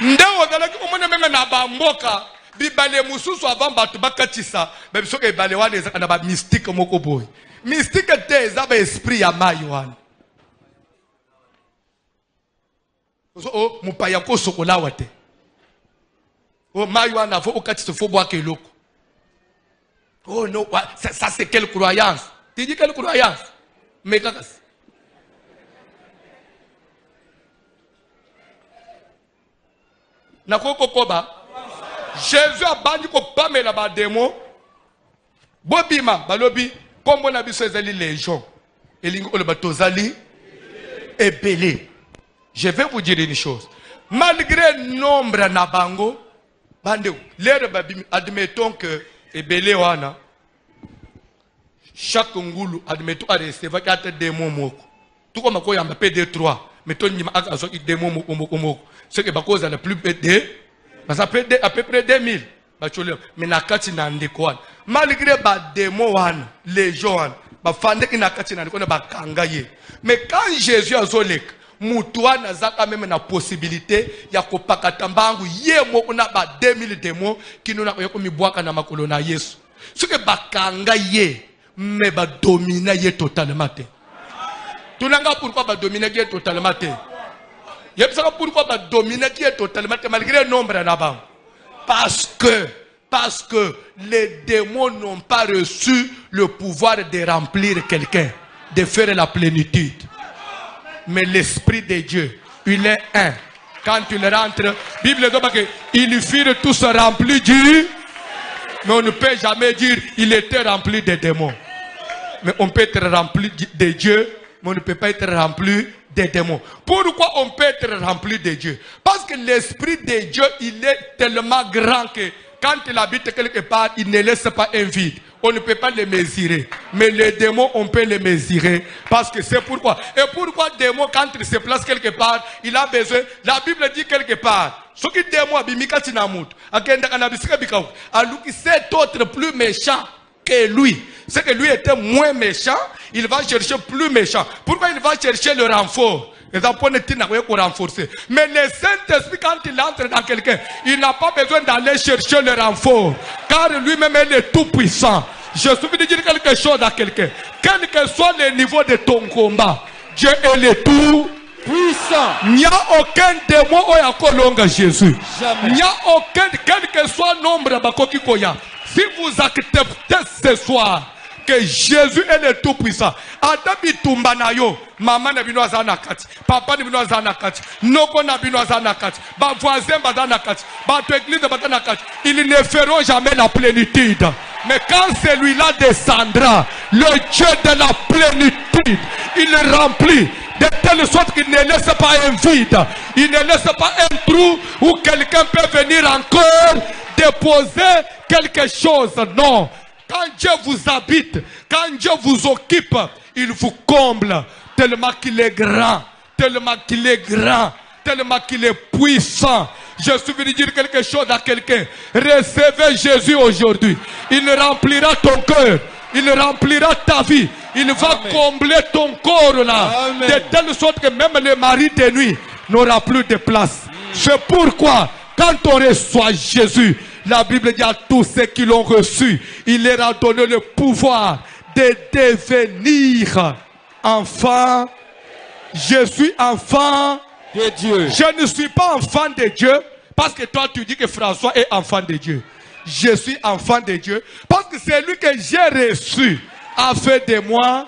Ndeo dalaki omone menga na bamboka bibale mususu avant batu bakatisa ba biso ke bale wana ezaka na ba mystique moko boy. Mystique te eza ba esprit ya mai wana. O mupaya ko sokola wate. Oh, Maïwana, faut que tu faut boire que l'eau. Oh non, ça c'est quelle croyance? Tu dis quelle croyance? Mais Jésus a banni ko pamela ba démon. Bobima, balobi, comme on a vu ces légions. Et l'ingo le batozali est belé. Je vais vous dire une chose. Malgré le nombre na bango, admettons que Ebele wana chaque ngulu admettons a recevoir 4 démons moko. Tout comme ko yamba PD3, mettons ni ma azo démons moko. Ce que bako za le plus PD, ça peut à peu près 2000. Mais na kati na ndeko wana. Malgré ba démons wana, les gens ba fande ki na kati na ndeko ba kangaye. Mais quand Jésus azolek, mutua nazaka même na possibilité ya kopakata mbangu ye moko na ba 2000 démons kino na ko mibwaka na makolo na Yesu soki bakanga ye mais ba dominer ye totalement te tunanga pourquoi ba dominer ye totalement te yebisaka pourquoi ba dominer ye totalement te malgré le nombre na ba parce que les démons n'ont pas reçu le pouvoir de remplir quelqu'un, de faire la plénitude. Mais l'Esprit de Dieu, il est un. Quand il rentre, Bible dit qu'ils furent tous remplis du... Mais on ne peut jamais dire qu'il était rempli de démons. Mais on peut être rempli de Dieu, mais on ne peut pas être rempli des démons. Pourquoi on peut être rempli de Dieu? Parce que l'Esprit de Dieu, il est tellement grand que quand il habite quelque part, il ne laisse pas un vide. On ne peut pas le mesurer. Mais les démons, on peut les mesurer. Parce que c'est pourquoi. Et pourquoi démon, quand il se place quelque part, il a besoin. La Bible dit quelque part. Ce qui démon, alors que cet autre plus méchant que lui. C'est que lui était moins méchant. Il va chercher plus méchant. Pourquoi il va chercher le renfort? Mais le Saint-Esprit, quand il entre dans quelqu'un, il n'a pas besoin d'aller chercher le renfort. Car lui-même est tout puissant. Je suis venu dire quelque chose à quelqu'un. Quel que soit le niveau de ton combat, Dieu est le tout puissant. Il n'y a aucun démon qui a colonga Jésus. Il n'y a aucun, quel que soit le nombre de koya. Si vous acceptez ce soir que Jésus est le tout-puissant. Adabi tumbanayo, maman na bino azana kati, papa na bino azana kati, noko na bino azana kati, ba voisin bazana kati, ba to église bazana kati. Ils ne feront jamais la plénitude. Mais quand celui-là descendra, le Dieu de la plénitude, il remplit de telle sorte qu'il ne laisse pas un vide, il ne laisse pas un trou où quelqu'un peut venir encore déposer quelque chose. Non. Quand Dieu vous habite, quand Dieu vous occupe, il vous comble tellement qu'il est grand, tellement qu'il est grand, tellement qu'il est puissant. Je suis venu dire quelque chose à quelqu'un. Recevez Jésus aujourd'hui. Il remplira ton cœur. Il remplira ta vie. Il va combler ton corps là. Amen. De telle sorte que même le mari de nuit n'aura plus de place. C'est pourquoi, quand on reçoit Jésus, la Bible dit à tous ceux qui l'ont reçu, il leur a donné le pouvoir de devenir enfant. Je suis enfant de Dieu. Je ne suis pas enfant de Dieu parce que toi tu dis que François est enfant de Dieu. Je suis enfant de Dieu parce que c'est lui que j'ai reçu a fait de moi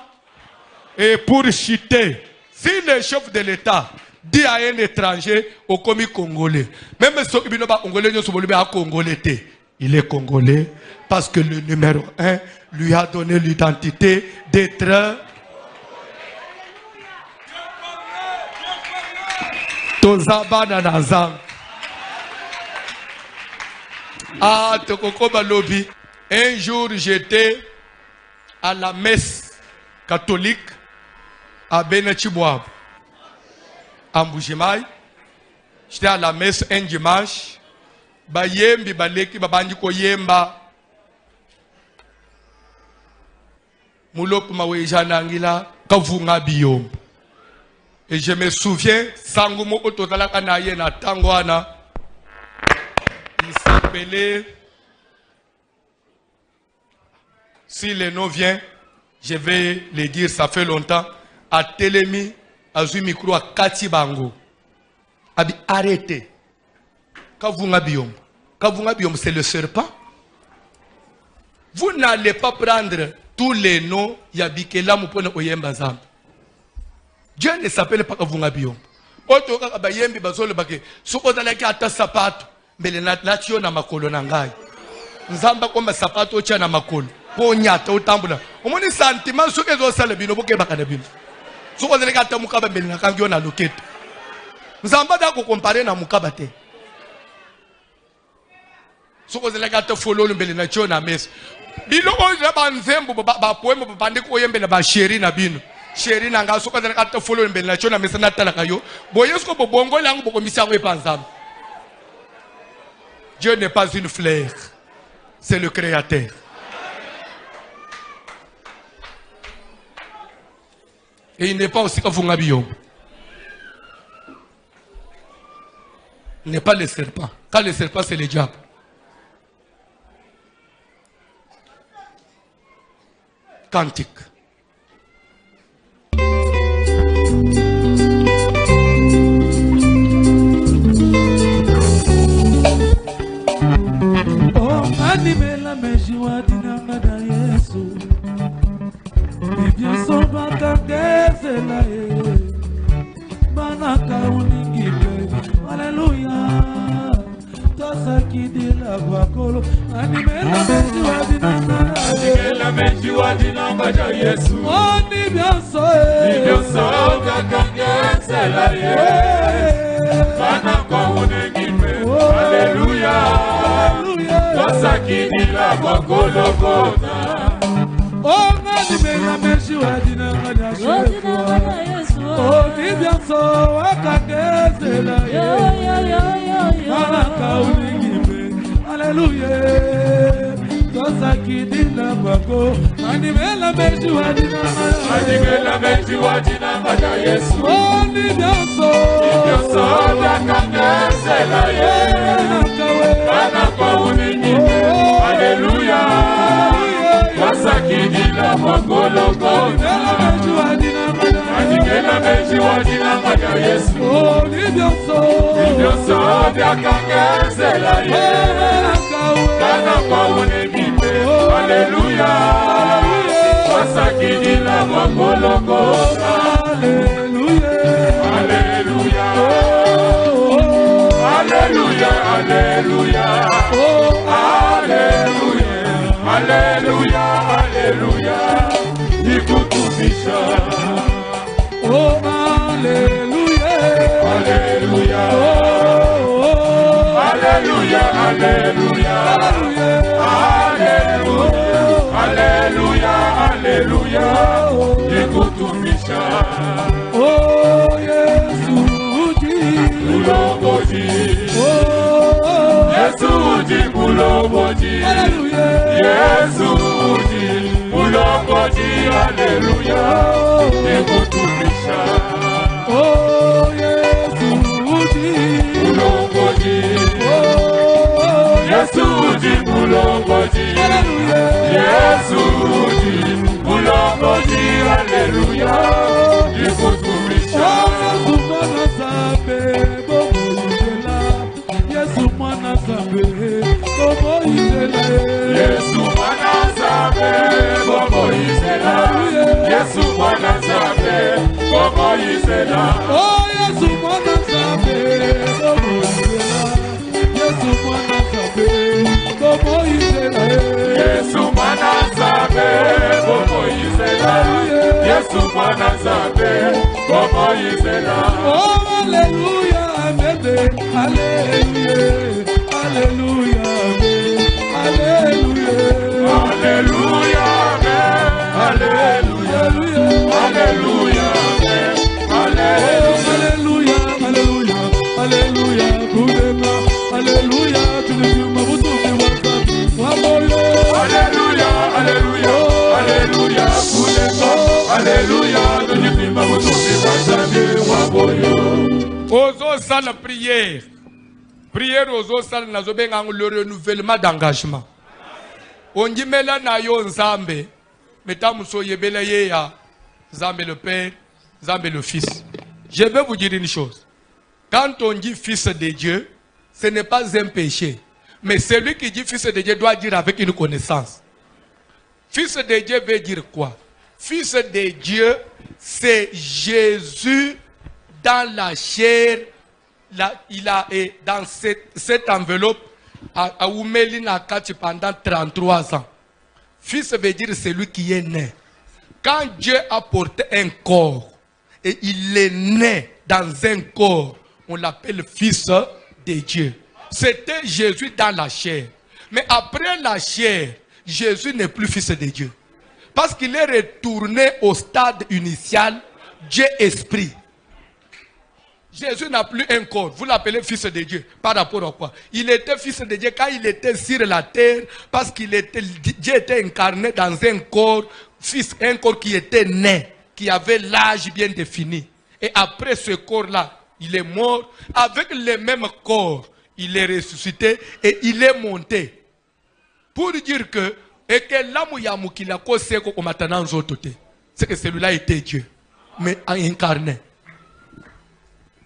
et pour chuter. Si le chef de l'État dit à un étranger au commis congolais, même ceux qui ne sont pas congolais, il est congolais parce que le numéro 1 lui a donné l'identité d'être Tozabana Nazam. Ah, Tokokoba Lobby. Un jour, j'étais à la messe catholique à Benachibouab. À Mbujimai, j'étais à la messe un dimanche. Bayembi baleki babandi ko yemba. Mulop maweja ngila kavunga biyom. Et je me souviens, Sangumo Ototala naye na Tangwana. Il s'appelait, si le nom vient, je vais le dire, ça fait longtemps, à Telemi. Azui micro à Katibango. Abi arrêtez. Kavunga biom, c'est le serpent. Vous n'allez pas prendre tous les noms Yabikela Mupona Oyembazam. Dieu ne s'appelle pas Kavunga biom. Oto kabayembi bazolo bake. Soko dalaki ata sapato. Mbele natio na makolo nangai. Nzamba komba sapato ocha na makolo. Po nyata utambula. Omoni sentiment soke zo sala bino boke bakana bino. Si vous avez un mukaba mbele kangi ona loketo. Nzamba da ko comparer na mukaba te. Si vous avez un follow mbele na chio na mes. Bilo ko na banzembo ba poema ba bande ko yembele ba sheri na bino. Sheri na nga so ko na ka follow mbele na chio na mes na tala kayo. Boyesko bo bongo langu bo komisa ko epanzam. Dieu n'est pas une fleur. C'est le créateur. Et il n'est pas aussi Kavunga Biom. n'est pas le serpent. Quand le serpent, c'est le diable. Cantique. Animela mejiwa dinanga da Yesu Bibia soba kakezela Manaka uningile Hallelujah Tosakidila bakolo Animela mejiwa dinanga Animela mejiwa dinanga da Yesu Bibia soba kakezela Manaka uningile Hallelujah Wasakini la Golgotha. Oh, Manimela Meshiwa dinanga da Yesu. Oh, Dibianso wakagezela Malaka uningime. Hallelujah. Wasakini la Golgotha. Manimela Meshiwa dinanga da Yesu. Oh, Dibianso wakagezela Malaka uningime. Hallelujah. Wasakini la Golgotha. Manimela mejiwa dinanga da Yesu. Oh, Dibianso wakagezela Malaka uningime. Hallelujah. Wasakini la Golgotha. Hallelujah. Hallelujah. Hallelujah, hallelujah, oh, hallelujah, hallelujah, hallelujah, nikutubisha, oh, hallelujah, hallelujah, oh, hallelujah, hallelujah, hallelujah, hallelujah, hallelujah, nikutubisha, oh, Yesu. Yesuji Muloboji, Yesuji Muloboji, Hallelujah, Nikutumisha. Oh, Yesuji Muloboji, Yesuji Muloboji, Yesuji Muloboji, Hallelujah, Nikutumisha. Yesu mwana zambe, bobo izela. Yesu mwana zambe, bobo izela. Yesu mwana zambe, bobo izela. Oh, Yesu mwana zambe, bobo izela. Yesu mwana zambe, bobo izela. Yesu mwana zambe, bobo izela. Yesu mwana zambe, bobo izela. Oh, hallelujah, amen, hallelujah. Hallelujah, hallelujah, hallelujah, hallelujah, hallelujah, hallelujah, hallelujah, hallelujah, kudema, hallelujah, tunasema mutume wasafi, hallelujah, hallelujah, hallelujah, kudema, hallelujah, tunasema mutume wasafi, waboyo. Ozo sala prière. Prière aux autres, le renouvellement d'engagement. On dit mela na yo nzambe, metamuso yebela yeya, nzambe le Père, nzambe le Fils. Je vais vous dire une chose. Quand on dit Fils de Dieu, ce n'est pas un péché. Mais celui qui dit Fils de Dieu doit dire avec une connaissance. Fils de Dieu veut dire quoi? Fils de Dieu, c'est Jésus dans la chair. Là, il a dans cette enveloppe à Oumeli Nakati pendant 33 ans. Fils veut dire celui qui est né. Quand Dieu a porté un corps et il est né dans un corps, on l'appelle fils de Dieu. C'était Jésus dans la chair. Mais après la chair, Jésus n'est plus fils de Dieu. Parce qu'il est retourné au stade initial, Dieu esprit. Jésus n'a plus un corps. Vous l'appelez fils de Dieu. Par rapport à quoi? Il était fils de Dieu quand il était sur la terre. Parce qu'il était, Dieu était incarné dans un corps, fils, un corps qui était né, qui avait l'âge bien défini. Et après ce corps-là, il est mort, avec le même corps, il est ressuscité et il est monté. Pour dire que, et que l'âme yamukila ko seko ko matana nzotote. C'est que celui-là était Dieu, mais incarné.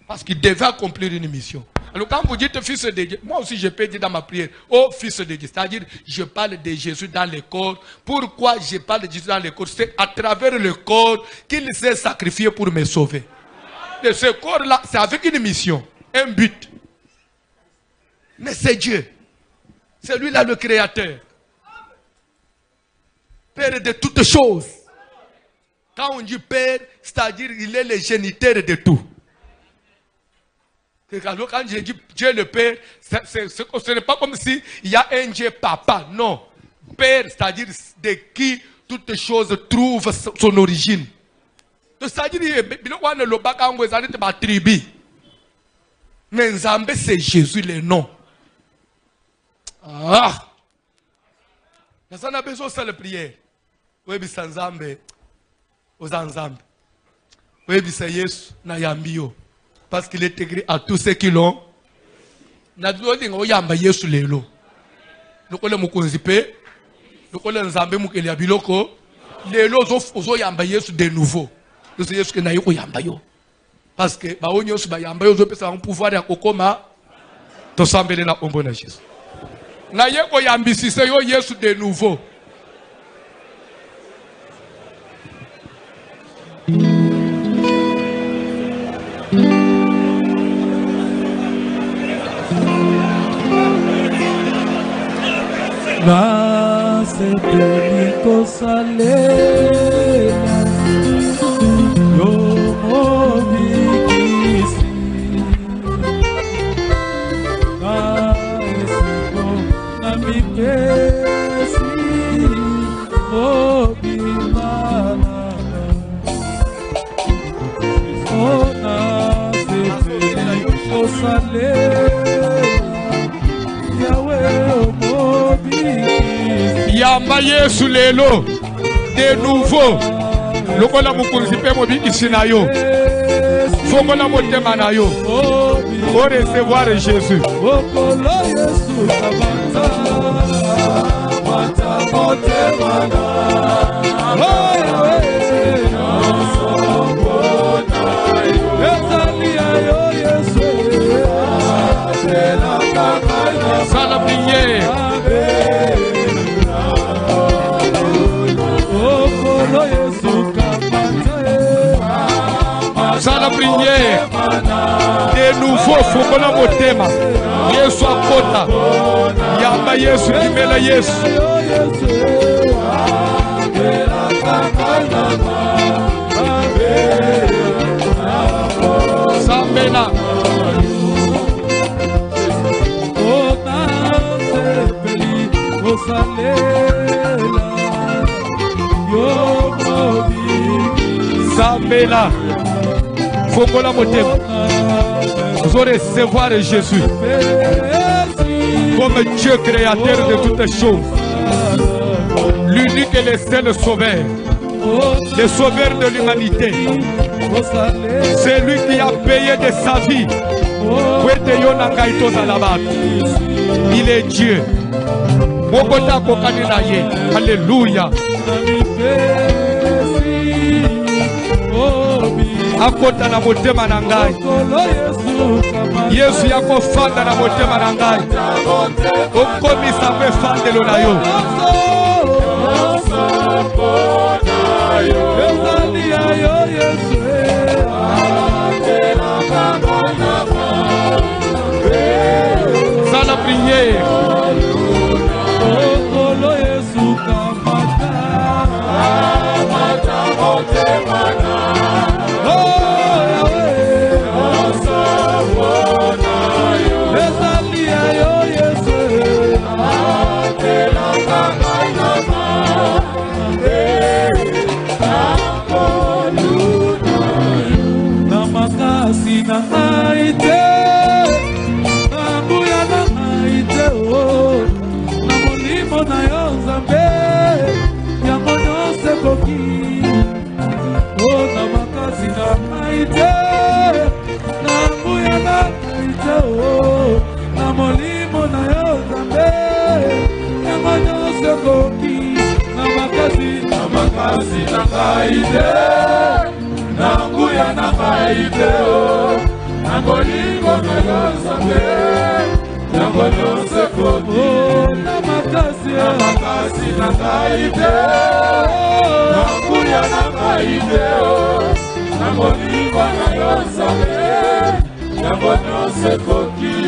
Parce qu'il devait accomplir une mission. Alors quand vous dites fils de Dieu, moi aussi je peux dire dans ma prière, oh fils de Dieu, c'est-à-dire je parle de Jésus dans le corps. Pourquoi je parle de Jésus dans le corps? C'est à travers le corps qu'il s'est sacrifié pour me sauver. Et ce corps-là, c'est avec une mission, un but. Mais c'est Dieu. C'est lui-là le créateur. Père de toutes choses. Quand on dit Père, c'est-à-dire il est le géniteur de tout. Quand j'ai dit Dieu le Père, ce n'est pas comme si il y a un Dieu papa. Non. Père, c'est-à-dire de qui toutes choses trouvent son origine. C'est-à-dire tribu. Mais Nzambe, c'est Jésus le nom. Ah! Nous avons besoin de la prière. Oui, c'est Nzambe. Aux Nzambe. Oui, c'est Yesu na yambio. Parce qu'il est écrit à tous ceux qui l'ont. Na duo yamba Yesu lelo. Lokole mukunzipe. Lokole Nzambe mukeli abiloko. Lelo zo yamba Yesu de nouveau. C'est Yesu que na yoko yamba yo. Parce que ba onyo su ba yamba yo zo pesa un pouvoir ya kokoma. To sambele na ombo na Jésus. Na yeko yambisise yo Yesu de nouveau. Nascimento salela, yo movikisi, naesiko namipesi, mobilana, nascimento salela, Yahweh movikisi. Yamba Yesu lelo de nouveau. Lokola mukunzi pe mobi isinayo. Fokola motema na yo. Pour recevoir Jésus. Okolo Yesu kabata. Mata motema na. Sala prière. Sala prière. De nouveau, fokola motema. Yesu akota. Yamba Yesu kimela Yesu. Sambela. Sambela. Fokola motema. Vous allez recevoir Jésus comme Dieu créateur de toutes choses. L'unique et le seul sauveur. Le sauveur de l'humanité. C'est lui qui a payé de sa vie. Il est Dieu. Alléluia. Akota na motema na ngai. Yesu yako fanda na motema na ngai. Okomisa mpe fandelo na yo. Sala prière. bolingo na yo Nzambe yango nyonso ekoki na makasi na ngai te na nguya na ngai te na bolingo na yo Nzambe yango nyonso ekoki